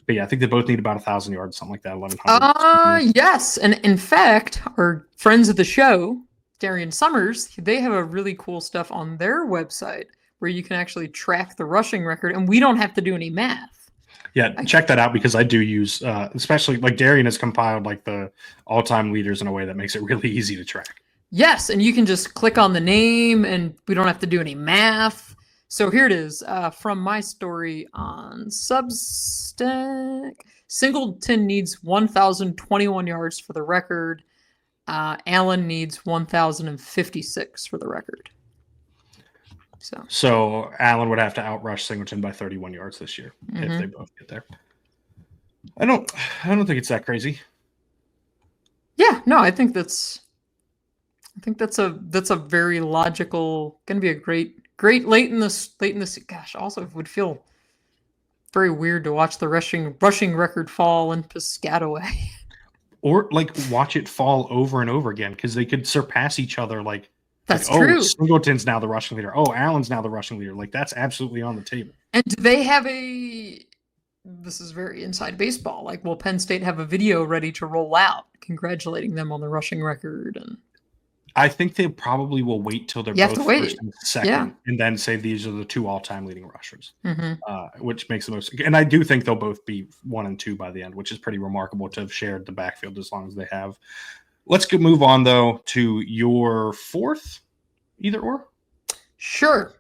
yeah, I think they both need about 1,000 yards, something like that, 1,100. Yes. And in fact, our friends of the show, Darian Summers, they have a really cool stuff on their website where you can actually track the rushing record, and we don't have to do any math. Yeah, check that out, because I do use, especially Darian has compiled the all-time leaders in a way that makes it really easy to track. Yes, and you can just click on the name, and we don't have to do any math. So here it is from my story on Substack. Singleton needs 1,021 yards for the record. Allen needs 1,056 for the record. So Allen would have to outrush Singleton by 31 yards this year if they both get there. I don't think it's that crazy. Yeah, no, I think that's a very logical, going to be a great late in this. Gosh, also it would feel very weird to watch the rushing record fall in Piscataway. Or like watch it fall over and over again because they could surpass each other. That's true. Oh, Singleton's now the rushing leader. Oh, Allen's now the rushing leader. Like that's absolutely on the table. And do they have this is very inside baseball. Like, will Penn State have a video ready to roll out congratulating them on the rushing record? And I think they probably will wait till they're both first and second, and then say these are the 2 all-time leading rushers, which makes the most. And I do think they'll both be 1 and 2 by the end, which is pretty remarkable to have shared the backfield as long as they have. Let's move on, though, to your 4th, either or. Sure.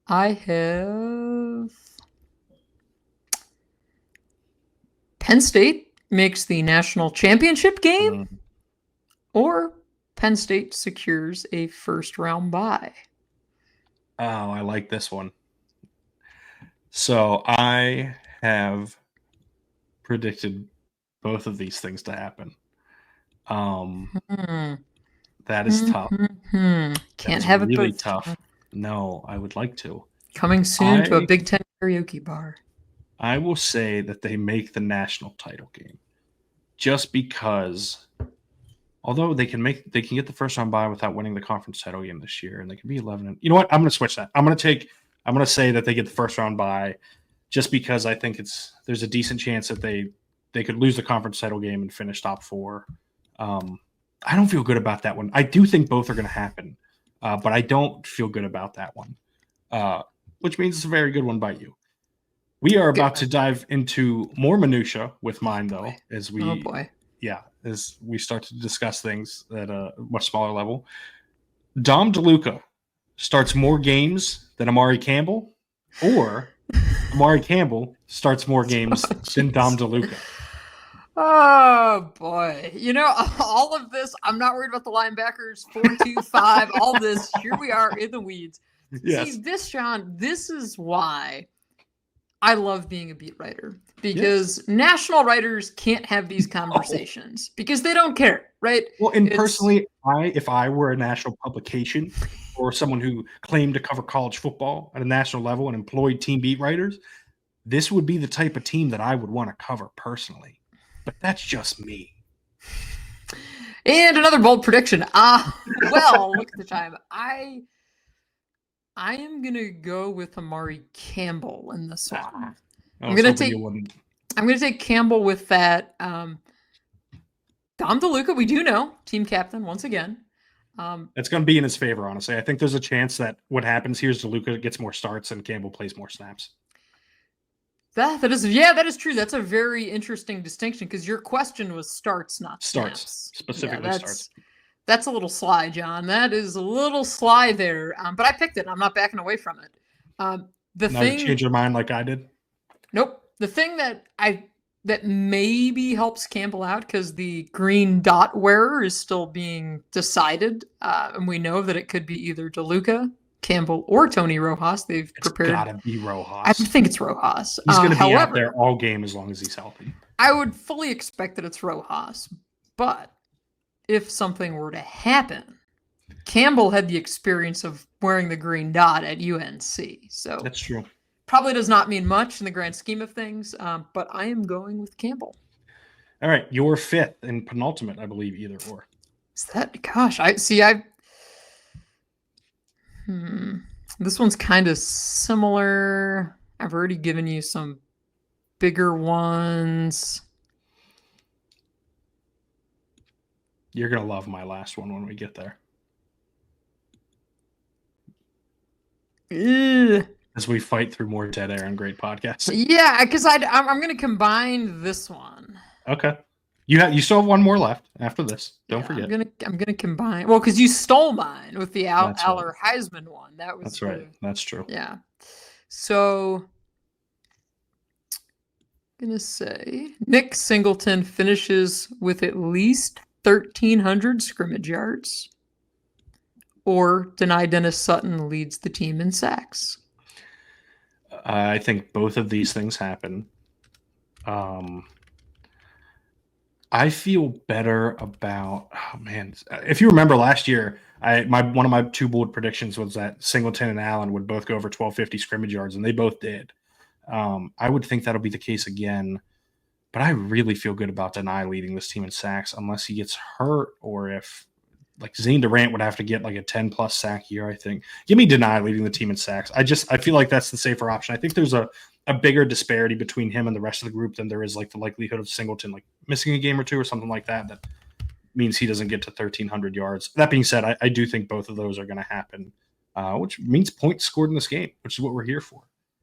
I have Penn State makes the national championship game, or Penn State secures a first-round bye. Oh, I like this one. So I have predicted both of these things to happen. That is tough. Can't have it really both. Tough. No, I would like to. Coming soon to a Big Ten karaoke bar. I will say that they make the national title game, just because. Although they can get the first round bye without winning the conference title game this year, and they can be 11. You know what? I'm going to switch that. I'm going to say that they get the first round bye, just because I think there's a decent chance that they could lose the conference title game and finish top 4. I don't feel good about that one. I do think both are going to happen, but I don't feel good about that one, which means it's a very good one by you. We are about to dive into more minutia with mine, though, as we as we start to discuss things at a much smaller level. Dom DeLuca starts more games than Amari Campbell, or Amari Campbell starts more games than Dom DeLuca. Oh, boy. You know, all of this, I'm not worried about the linebackers, 4-2-5, all this. Here we are in the weeds. Yes. See, John, this is why I love being a beat writer, because national writers can't have these conversations because they don't care, right? Well, and personally, if I were a national publication or someone who claimed to cover college football at a national level and employed team beat writers, this would be the type of team that I would want to cover personally. But that's just me. And another bold prediction. Well, look at the time. I am gonna go with Amari Campbell in this one. I'm gonna take Campbell with that. Dom DeLuca, we do know, team captain once again. It's going to be in his favor, honestly. I think there's a chance that what happens here is DeLuca gets more starts and Campbell plays more snaps. That is true. That's a very interesting distinction, because your question was starts, not snaps. Specifically starts. That's a little sly, John. That is a little sly there. But I picked it. I'm not backing away from it. You change your mind like I did? Nope. The thing that maybe helps Campbell out, because the green dot wearer is still being decided, and we know that it could be either DeLuca, Campbell, or Tony Rojas. They've prepared. It's got to be Rojas. I think it's Rojas. He's going to be out there all game as long as he's healthy. I would fully expect that it's Rojas, but if something were to happen, Campbell had the experience of wearing the green dot at UNC. So that's true. Probably does not mean much in the grand scheme of things, but I am going with Campbell. All right, your 5th and penultimate, I believe, either or. Is that? Gosh, this one's kind of similar. I've already given you some bigger ones. You're going to love my last one when we get there. As we fight through more dead air and great podcasts. Yeah, because I'm going to combine this one. Okay. You still have one more left after this. Don't forget. I'm gonna combine. Well, because you stole mine with the Aller Heisman one. That's right. That's true. Yeah. So I'm gonna say Nick Singleton finishes with at least 1,300 scrimmage yards, or Deni Dennis Sutton leads the team in sacks. I think both of these things happen. I feel better about. Oh man, if you remember last year, one of my 2 bold predictions was that Singleton and Allen would both go over 1,250 scrimmage yards, and they both did. I would think that'll be the case again. But I really feel good about Deny leading this team in sacks unless he gets hurt or if like Zane Durant would have to get like a 10+ sack year, I think. Give me Deny leading the team in sacks. I feel like that's the safer option. I think there's a bigger disparity between him and the rest of the group than there is like the likelihood of Singleton like missing a game or two or something like that. That means he doesn't get to 1,300 yards. That being said, I do think both of those are going to happen, which means points scored in this game, which is what we're here for.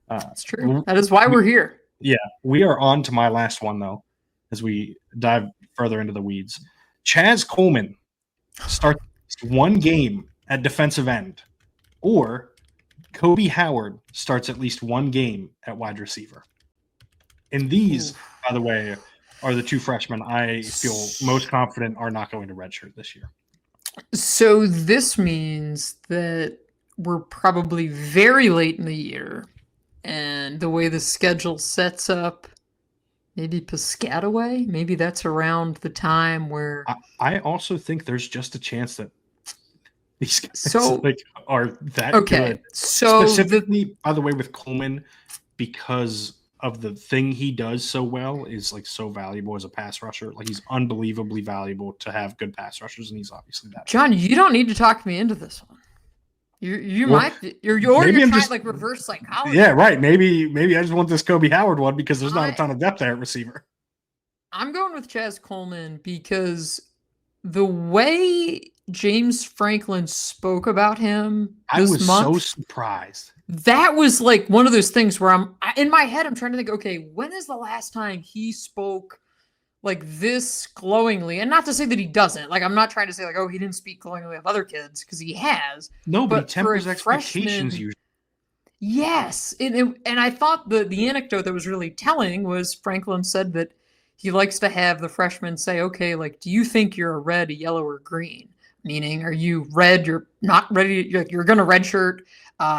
That's true. That is why we're here. Yeah, we are on to my last one, though, as we dive further into the weeds. Chaz Coleman starts one game at defensive end, or Kobe Howard starts at least one game at wide receiver. And these, by the way, are the two freshmen I feel most confident are not going to redshirt this year. So this means that we're probably very late in the year. And the way the schedule sets up, maybe Piscataway, maybe that's around the time where I also think there's just a chance that these guys are that good. So specifically, by the way, with Coleman, because of the thing he does so well, is like so valuable as a pass rusher. Like he's unbelievably valuable to have good pass rushers, and he's obviously that. John, you don't need to talk me into this one. You're trying to like reverse psychology. Yeah, right. Maybe I just want this Kobe Howard one because there's not a ton of depth there at receiver. I'm going with Chaz Coleman because the way James Franklin spoke about him so surprised. That was like one of those things where in my head, I'm trying to think, okay, when is the last time he spoke like this glowingly? And not to say that he doesn't. Like, I'm not trying to say like, oh, he didn't speak glowingly of other kids, because he has. No, but he tempers expectations usually. Yes. And I thought the anecdote that was really telling was Franklin said that he likes to have the freshmen say, okay, like, do you think you're a red, a yellow, or green? Meaning, are you red? You're not ready. You're going to redshirt.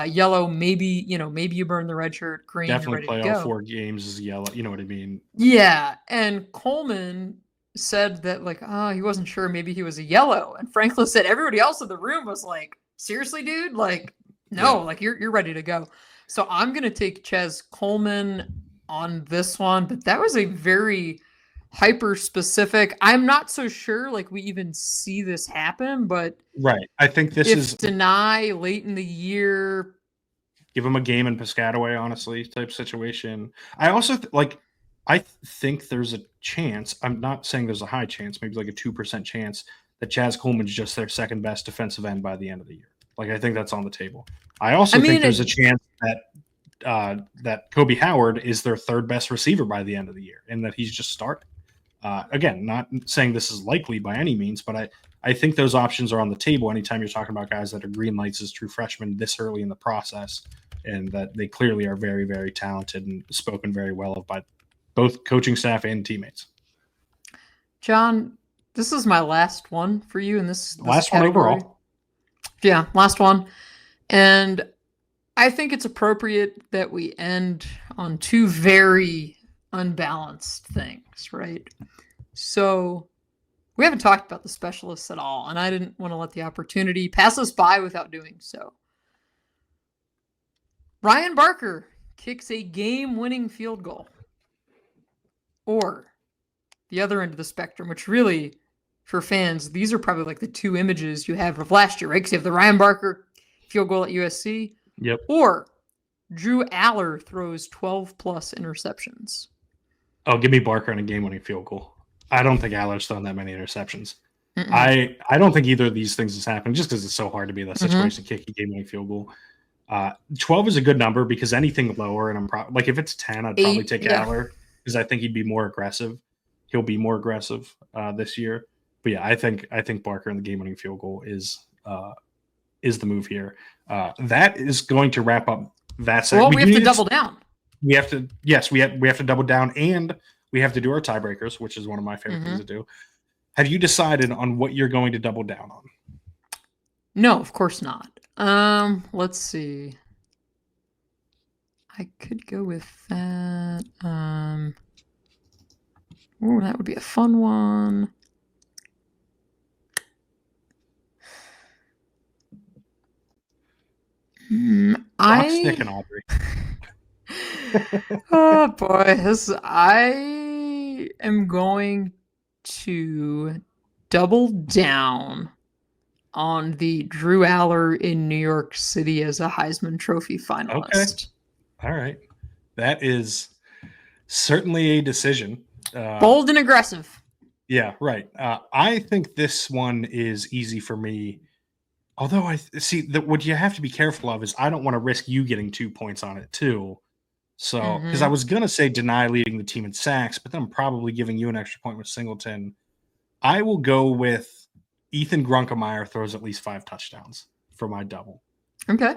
Yellow, maybe you burn the red shirt. Green, definitely play all 4 games as yellow. You know what I mean? Yeah. And Coleman said that like, he wasn't sure. Maybe he was a yellow. And Franklin said everybody else in the room was like, seriously, dude? Like, no, like you're ready to go. So I'm gonna take Chaz Coleman on this one. But that was a very hyper specific. I'm not so sure like we even see this happen, but right. I think this is Deny late in the year. Give him a game in Piscataway, honestly, type situation. I also I think there's a chance. I'm not saying there's a high chance, maybe like a 2% chance that Chaz Coleman's just their second best defensive end by the end of the year. Like I think that's on the table. I also think there's a chance that that Kobe Howard is their third best receiver by the end of the year, and that he's just starting. Again, not saying this is likely by any means, but I think those options are on the table anytime you're talking about guys that are green lights as true freshmen this early in the process, and that they clearly are very, very talented and spoken very well of by both coaching staff and teammates. John, this is my last one for you in this last category. One overall. Yeah, last one. And I think it's appropriate that we end on 2 very unbalanced things, right? So we haven't talked about the specialists at all, and I didn't want to let the opportunity pass us by without doing so. Ryan Barker kicks a game-winning field goal. Or the other end of the spectrum, which really, for fans, these are probably like the 2 images you have of last year, right? Because you have the Ryan Barker field goal at USC. Yep. Or Drew Aller throws 12+ interceptions. Oh, give me Barker on a game-winning field goal. I don't think Aller's thrown that many interceptions. I don't think either of these things has happened just because it's so hard to be in that situation to kick a game-winning field goal. 12 is a good number because anything lower, and I'm like if it's 10, I'd probably take Aller because I think he'd be more aggressive. He'll be more aggressive this year. But yeah, I think Barker in the game-winning field goal is the move here. That is going to wrap up that segment. Well, we have to double down. We have to double down, and we have to do our tiebreakers, which is one of my favorite things to do. Have you decided on what you're going to double down on? No, of course not. Let's see. I could go with that. That would be a fun one. Stop sticking, Audrey. Oh boy, I am going to double down on the Drew Aller in New York City as a Heisman Trophy Okay. finalist. All right. That is certainly a decision. Bold and aggressive. Yeah, right. I think this one is easy for me. Although I see that what you have to be careful of is I don't want to risk you getting 2 points on it too. So, because I Mm-hmm. was gonna say deny leading the team in sacks, but then I'm probably giving you an extra point with Singleton. I will go with Ethan Grunkemeyer throws at least 5 touchdowns for my double. Okay.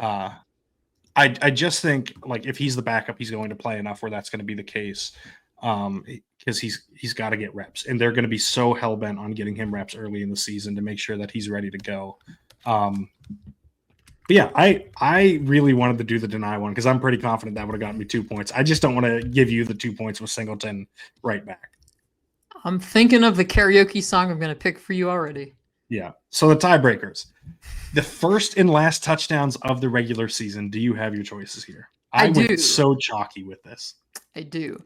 I just think like if he's the backup, he's going to play enough where that's going to be the case. Because he's got to get reps, and they're going to be so hell bent on getting him reps early in the season to make sure that he's ready to go. But yeah, I really wanted to do the deny one because I'm pretty confident that would have gotten me 2 points. I just don't want to give you the 2 points with Singleton right back. I'm thinking of the karaoke song I'm going to pick for you already. Yeah. So the tiebreakers, the first and last touchdowns of the regular season. Do you have your choices here? I do. went so chalky with this. I do.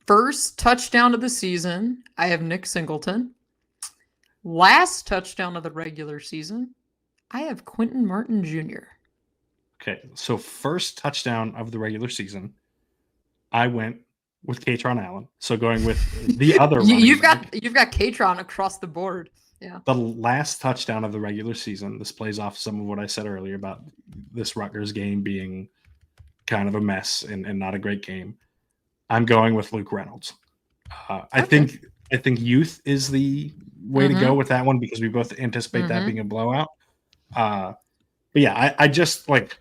First touchdown of the season, I have Nick Singleton. Last touchdown of the regular season, I have Quentin Martin Jr. Okay, so first touchdown of the regular season, I went with Katron Allen. So going with the other you've got Katron across the board. Yeah. The last touchdown of the regular season. This plays off some of what I said earlier about this Rutgers game being kind of a mess and not a great game. I'm going with Luke Reynolds. I think youth is the way to go with that one because we both anticipate that being a blowout. But yeah, I just like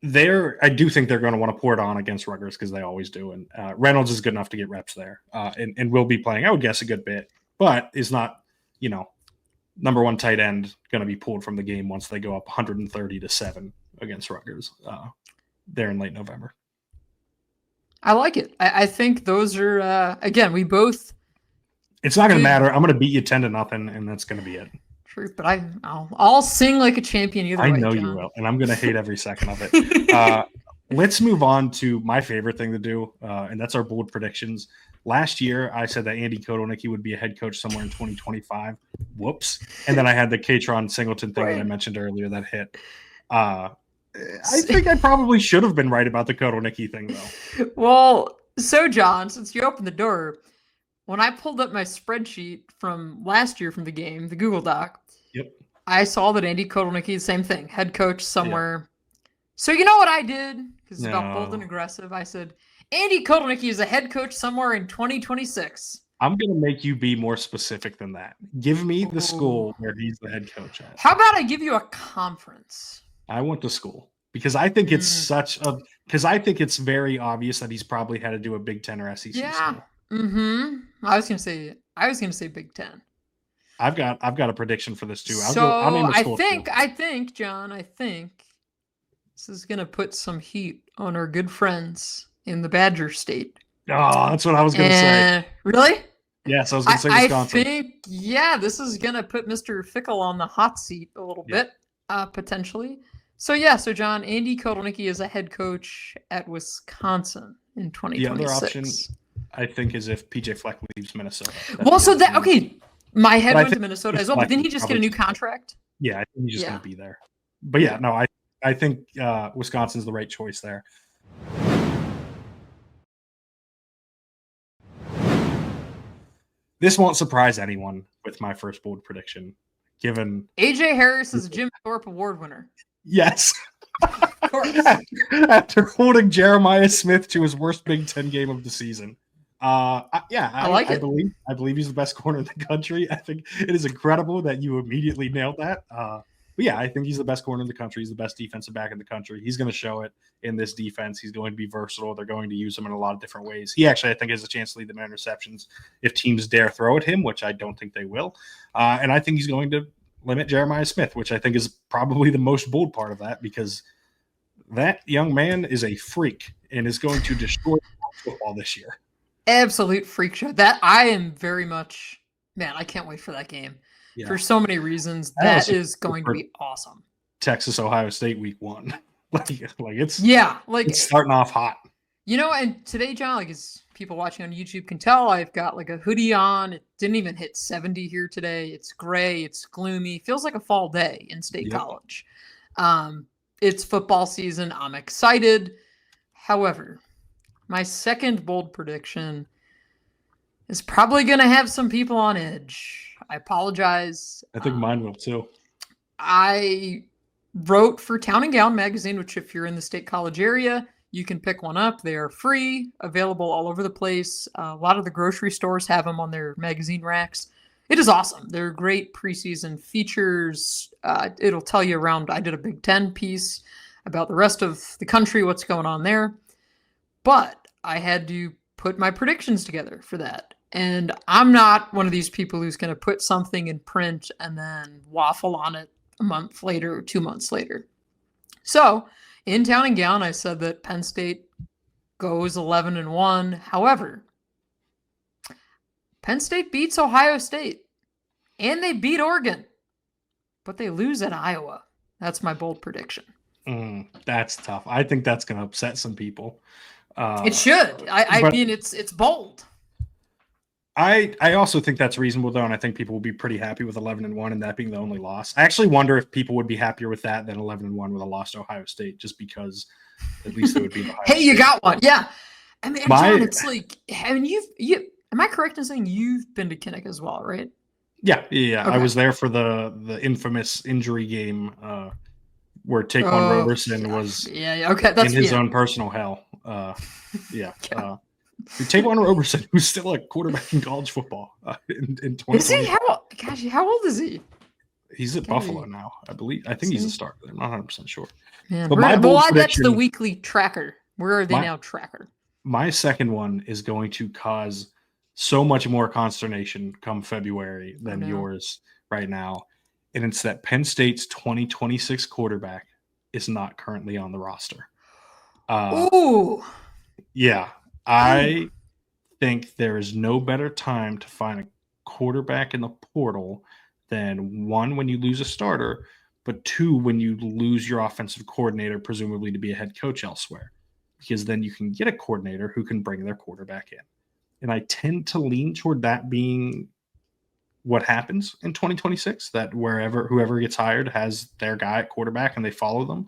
I do think they're going to want to pour it on against Rutgers because they always do. And Reynolds is good enough to get reps there and will be playing, I would guess, a good bit, but is not, number one tight end going to be pulled from the game once they go up 130-7 against Rutgers there in late November. I like it. I think those are, again, we both. It's not going to matter. I'm going to beat you 10-0, and that's going to be it. True, but I'll sing like a champion either way. I know John. you will, and I'm going to hate every second of it. Let's move on to my favorite thing to do, and that's our bold predictions. Last year, I said that Andy Kotelnicki would be a head coach somewhere in 2025. Whoops. And then I had the Katron Singleton thing that I mentioned earlier that hit. I think I probably should have been right about the Kotelnicki thing, though. Well, so John, since you opened the door, when I pulled up my spreadsheet from last year from the game, the Google Doc, I saw that Andy Kotelnicki, same thing, head coach somewhere. Yeah. So you know what I did? Because it's about bold and aggressive. I said, Andy Kotelnicki is a head coach somewhere in 2026. I'm going to make you be more specific than that. Give me the school where he's the head coach at. How about I give you a conference? I went to school because I think it's because I think it's very obvious that he's probably had to do a Big Ten or SEC school. Mm-hmm. I was gonna say Big Ten. I've got a prediction for this too. I think, John, this is gonna put some heat on our good friends in the Badger State. Oh, that's what I was gonna say. Really? Yes, I was gonna say Wisconsin. I think, this is gonna put Mr. Fickle on the hot seat a little bit, potentially. So John, Andy Kotelnicki is a head coach at Wisconsin in 2026. The other option, I think, is if PJ Fleck leaves Minnesota. My head went to Minnesota as well, but didn't he just get a new contract? Yeah, I think he's just going to be there. But I think Wisconsin's the right choice there. This won't surprise anyone with my first bold prediction, given AJ Harris is a Jim Thorpe Award winner. Yes. Of course. After holding Jeremiah Smith to his worst Big Ten game of the season. I believe he's the best corner in the country. I think it is incredible that you immediately nailed that. But I think he's the best corner in the country. He's the best defensive back in the country. He's going to show it in this defense. He's going to be versatile. They're going to use him in a lot of different ways. He actually, I think, has a chance to lead them in interceptions if teams dare throw at him, which I don't think they will. And I think he's going to limit Jeremiah Smith, which I think is probably the most bold part of that because that young man is a freak and is going to destroy football this year. Absolute freak show. That I am very much, man, I can't wait for that game. For so many reasons. That is going to be awesome. Texas, Ohio State week 1. like it's it's starting off hot. And today, John, like as people watching on YouTube can tell, I've got like a hoodie on. It didn't even hit 70 here today. It's gray. It's gloomy. Feels like a fall day in State College. It's football season. I'm excited. However, my second bold prediction is probably going to have some people on edge. I apologize. I think mine will too. I wrote for Town and Gown magazine, which if you're in the State College area, you can pick one up. They are free, available all over the place. A lot of the grocery stores have them on their magazine racks. It is awesome. They're great preseason features. It'll tell you around. I did a Big Ten piece about the rest of the country, what's going on there. But I had to put my predictions together for that. And I'm not one of these people who's going to put something in print and then waffle on it a month later or 2 months later. So in Town and Gown, I said that Penn State goes 11-1. However, Penn State beats Ohio State and they beat Oregon, but they lose at Iowa. That's my bold prediction. That's tough. I think that's going to upset some people. It should. I mean, it's bold. I also think that's reasonable, though, and I think people will be pretty happy with 11-1 and that being the only loss. I actually wonder if people would be happier with that than 11-1 with a loss to Ohio State, just because at least it would be Ohio State. You got one, yeah. I mean, John, it's like, I mean, you. Am I correct in saying you've been to Kinnick as well, right? Yeah. Okay. I was there for the infamous injury game where Taquan Roberson was in his own personal hell. Taquan Roberson, who's still a quarterback in college football in 2020. Is he? How old is he? He's at Buffalo now, I believe. I think he's a starter. I'm not 100% sure. Man, but we'll add that to the weekly tracker. Where are they now, tracker? My second one is going to cause so much more consternation come February than yours right now. And it's that Penn State's 2026 quarterback is not currently on the roster. Yeah. I think there is no better time to find a quarterback in the portal than one, when you lose a starter, but two, when you lose your offensive coordinator, presumably to be a head coach elsewhere, because then you can get a coordinator who can bring their quarterback in. And I tend to lean toward that being what happens in 2026, that whoever gets hired has their guy at quarterback and they follow them.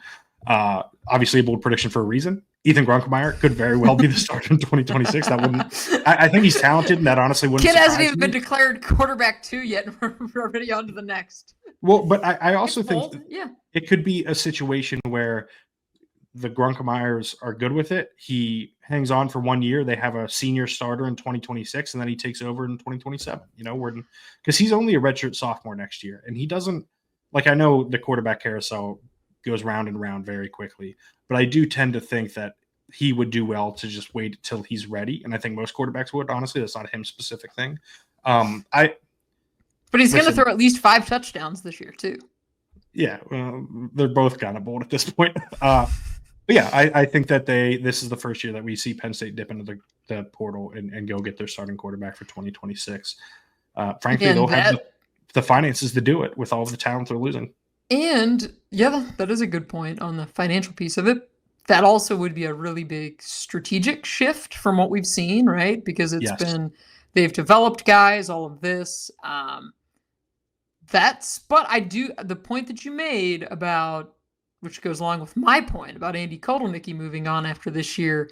Obviously a bold prediction for a reason. Ethan Grunkemeyer could very well be the starter in 2026. That wouldn't. I think he's talented, and that honestly wouldn't. Kid hasn't even been declared quarterback 2 yet. We're already on to the next. Well, but I also think it could be a situation where the Grunkemeyers are good with it. He hangs on for 1 year. They have a senior starter in 2026, and then he takes over in 2027. Because he's only a redshirt sophomore next year, and he doesn't. Like, I know the quarterback carousel goes round and round very quickly, but I do tend to think that he would do well to just wait till he's ready. And I think most quarterbacks would, honestly. That's not a him specific thing. But he's going to throw at least 5 touchdowns this year too. Yeah. They're both kind of bold at this point. But yeah, I think that this is the first year that we see Penn State dip into the portal and go get their starting quarterback for 2026. Frankly, they'll have the finances to do it with all of the talent they're losing. And that is a good point on the financial piece of it. That also would be a really big strategic shift from what we've seen, right? Because they've developed guys, all of this. But the point that you made about, which goes along with my point about Andy Kotelnicki moving on after this year.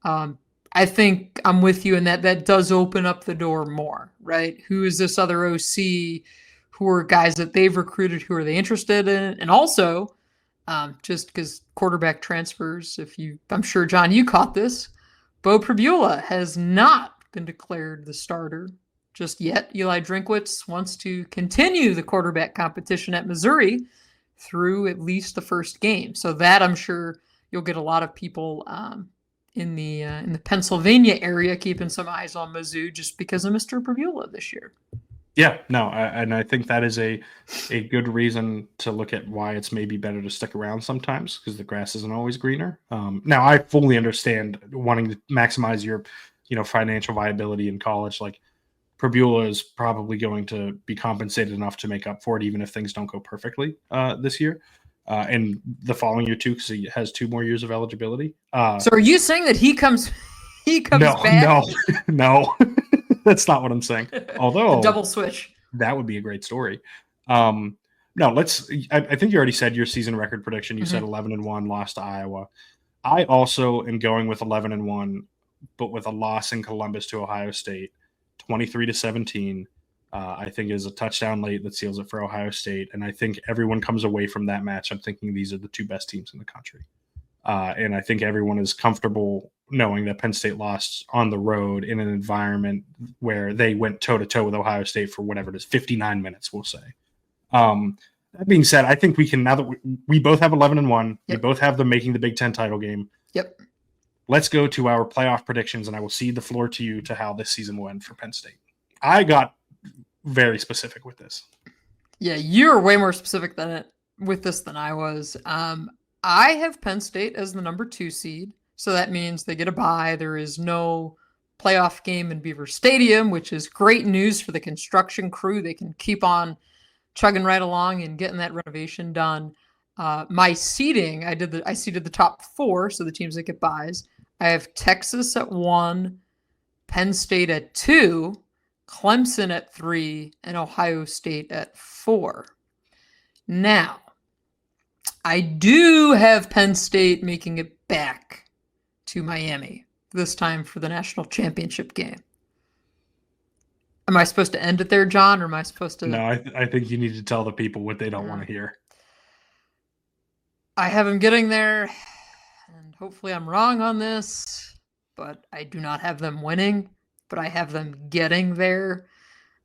I think I'm with you in that does open up the door more, right? Who is this other OC? Who are guys that they've recruited? Who are they interested in? And also, just because quarterback transfers, I'm sure, John, you caught this. Bo Pribula has not been declared the starter just yet. Eli Drinkwitz wants to continue the quarterback competition at Missouri through at least the first game. So that, I'm sure, you'll get a lot of people in the Pennsylvania area keeping some eyes on Mizzou just because of Mr. Pribula this year. Yeah, no, and I think that is a good reason to look at why it's maybe better to stick around sometimes, because the grass isn't always greener. Now, I fully understand wanting to maximize your, financial viability in college. Like, Pribula is probably going to be compensated enough to make up for it, even if things don't go perfectly this year. and the following year too, because he has 2 more years of eligibility. So are you saying that he comes back? No, that's not what I'm saying. Although the double switch, that would be a great story. No, I think you already said your season record prediction. You said 11-1, lost to Iowa. I also am going with 11-1, but with a loss in Columbus to Ohio State, 23-17. I think is a touchdown late that seals it for Ohio State. And I think everyone comes away from that match. I'm thinking these are the 2 best teams in the country. And I think everyone is comfortable knowing that Penn State lost on the road in an environment where they went toe-to-toe with Ohio State for whatever it is, 59 minutes, we'll say. That being said, I think we can, now that we both have 11-1, we both have them making the Big Ten title game. Yep. Let's go to our playoff predictions, and I will cede the floor to you to how this season will end for Penn State. I got very specific with this. Yeah, you're way more specific with this than I was. I have Penn State as the number 2 seed, so that means they get a bye. There is no playoff game in Beaver Stadium, which is great news for the construction crew. They can keep on chugging right along and getting that renovation done. My seeding, I seeded the top 4, so the teams that get byes. I have Texas at 1, Penn State at 2, Clemson at 3, and Ohio State at 4. Now, I do have Penn State making it back to Miami, this time for the national championship game. Am I supposed to end it there, John, or am I supposed to? No, I think you need to tell the people what they don't want to hear. I have them getting there, and hopefully I'm wrong on this, but I do not have them winning, but I have them getting there.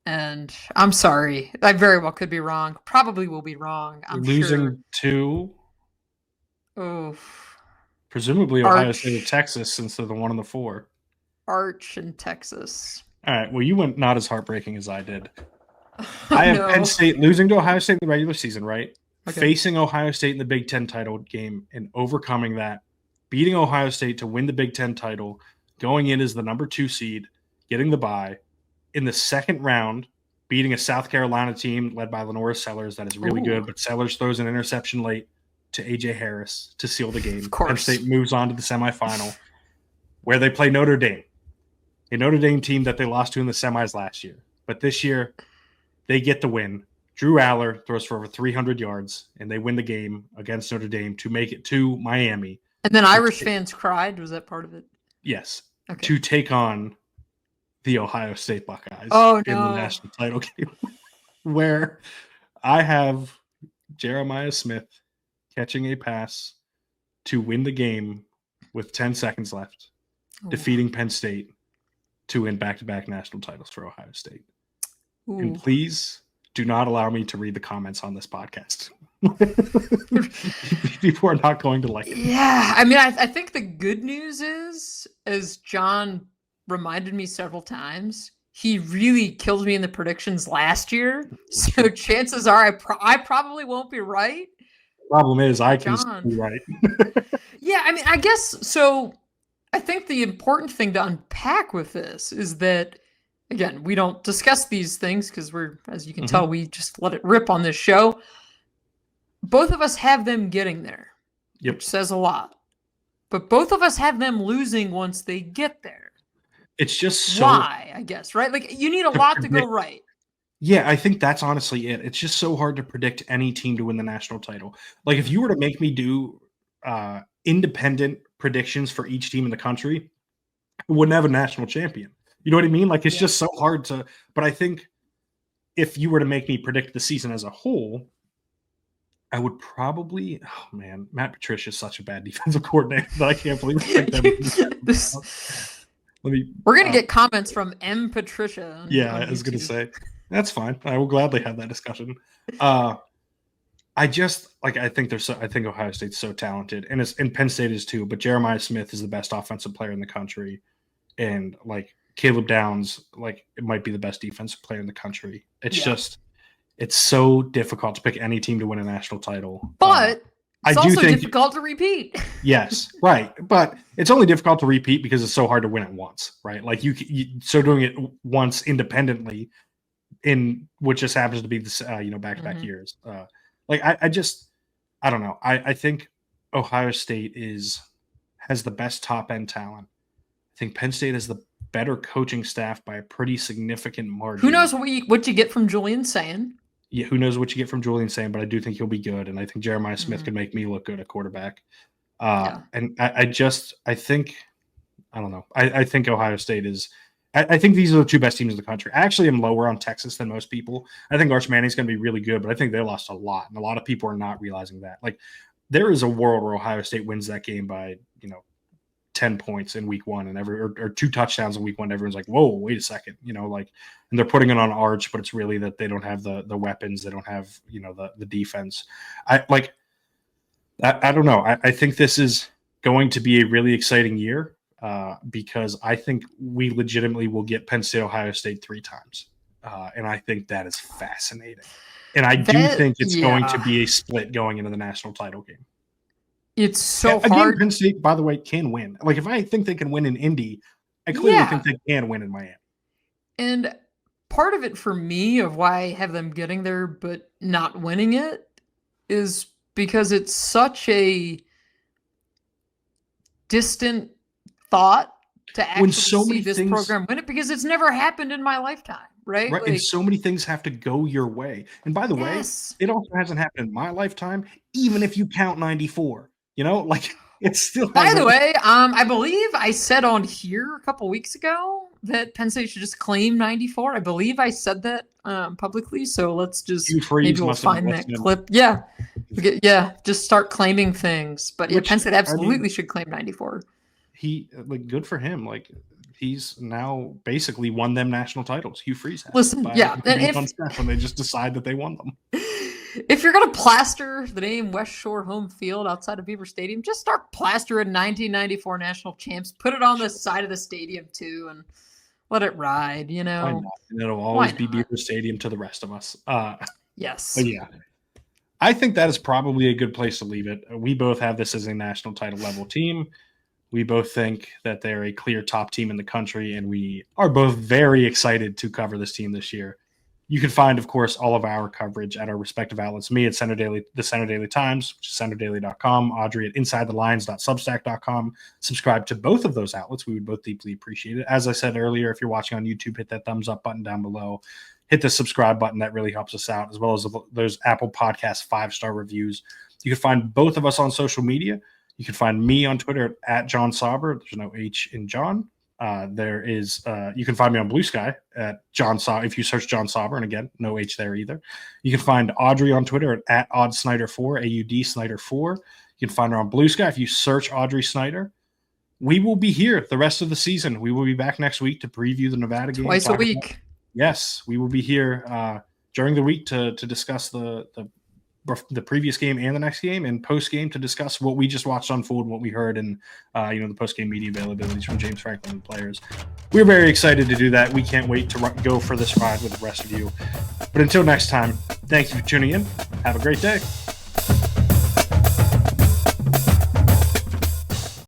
And I'm sorry, I very well could be wrong. Probably will be wrong. I'm losing to presumably Ohio State or Texas, since they're the 1 and the 4. Arch in Texas. All right. Well, you went not as heartbreaking as I did. I have Penn State losing to Ohio State in the regular season, right? Okay. Facing Ohio State in the Big Ten title game and overcoming that, beating Ohio State to win the Big Ten title, going in as the number 2 seed, getting the bye. In the second round, beating a South Carolina team led by Lenora Sellers that is really good, but Sellers throws an interception late to A.J. Harris to seal the game. Penn State moves on to the semifinal, where they play Notre Dame, a Notre Dame team that they lost to in the semis last year. But this year, they get the win. Drew Aller throws for over 300 yards, and they win the game against Notre Dame to make it to Miami. And then Irish fans cried. Was that part of it? Yes. Okay. To take on the Ohio State Buckeyes in the national title game, where I have Jeremiah Smith catching a pass to win the game with 10 seconds left, defeating Penn State to win back-to-back national titles for Ohio State. And please do not allow me to read the comments on this podcast. People are not going to like it. Yeah, I mean, I think the good news is, as John reminded me several times, he really killed me in the predictions last year. So chances are I probably won't be right. Problem is, I can be right. Yeah, I mean, I guess so. I think the important thing to unpack with this is that, again, we don't discuss these things because we're, as you can tell, we just let it rip on this show. Both of us have them getting there, which says a lot. But both of us have them losing once they get there. It's just so... Why, I guess, right? Like, you need a lot to go right. Yeah, I think that's honestly it. It's just so hard to predict any team to win the national title. Like, if you were to make me do independent predictions for each team in the country, we wouldn't have a national champion. You know what I mean? Like, it's just so hard to... But I think if you were to make me predict the season as a whole, I would probably... Oh, man. Matt Patricia is such a bad defensive coordinator that I can't believe We're going to get comments from M. Patricia. I was going to say... That's fine. I will gladly have that discussion. I just I think Ohio State's so talented, and Penn State is too. But Jeremiah Smith is the best offensive player in the country, and Caleb Downs, it might be the best defensive player in the country. It's just it's so difficult to pick any team to win a national title. But it's also difficult to repeat. Yes, right. But it's only difficult to repeat because it's so hard to win it once, right? Like so doing it once independently. In what just happens to be the back-to-back years. I don't know. I think Ohio State has the best top end talent. I think Penn State has the better coaching staff by a pretty significant margin. Who knows what you get from Julian Sayin? Yeah, who knows what you get from Julian Sayin, but I do think he'll be good, and I think Jeremiah Smith can make me look good at quarterback. And I think I don't know. I think Ohio State is. I think these are the two best teams in the country. I actually am lower on Texas than most people. I think Arch Manning's going to be really good, but I think they lost a lot, and a lot of people are not realizing that. Like, there is a world where Ohio State wins that game by 10 points in week one, and or 2 touchdowns in week one. Everyone's like, "Whoa, wait a second," and they're putting it on Arch, but it's really that they don't have the weapons, they don't have the defense. I don't know. I think this is going to be a really exciting year. Because I think we legitimately will get Penn State, Ohio State 3 times. And I think that is fascinating. And I do think it's going to be a split going into the national title game. It's so Again, hard. Penn State, by the way, can win. Like, if I think they can win in Indy, I clearly think they can win in Miami. And part of it for me of why I have them getting there but not winning it is because it's such a distant thought to actually see this program win it, because it's never happened in my lifetime, right? Right, and so many things have to go your way. And by the way, it also hasn't happened in my lifetime, even if you count 94. It's still. By the way, I believe I said on here a couple weeks ago that Penn State should just claim 94. I believe I said that publicly. So let's just maybe we'll find that clip. Yeah, just start claiming things. But Penn State absolutely should claim 94. Good for him. He's now basically won them national titles. Hugh Freeze has. Listen, when they just decide that they won them. If you're gonna plaster the name West Shore Home Field outside of Beaver Stadium, just start plastering 1994 national champs. Put it on the side of the stadium too, and let it ride. Why not? And it'll always be Beaver Stadium to the rest of us. Yes. But yeah, I think that is probably a good place to leave it. We both have this as a national title level team. We both think that they're a clear top team in the country, and we are both very excited to cover this team this year. You can find, of course, all of our coverage at our respective outlets. Me at Center Daily, the Center Daily Times, which is centerdaily.com. Audrey at insidethelions.substack.com. Subscribe to both of those outlets. We would both deeply appreciate it. As I said earlier, if you're watching on YouTube, hit that thumbs up button down below. Hit the subscribe button. That really helps us out, as well as those Apple Podcast 5-star reviews. You can find both of us on social media. You can find me on Twitter at John Sauber. There's no H in John. You can find me on Blue Sky at John Sauber. If you search John Sauber, and again, no H there either. You can find Audrey on Twitter at AudSnyder4, AUD Snyder4. You can find her on Blue Sky if you search Audrey Snyder. We will be here the rest of the season. We will be back next week to preview the Nevada game. Twice a week. Yes, we will be here during the week to discuss the previous game and the next game, and post game to discuss what we just watched unfold and what we heard, and the post game media availabilities from James Franklin and the players. We're very excited to do that. We can't wait to go for this ride with the rest of you. But until next time, thank you for tuning in. Have a great day.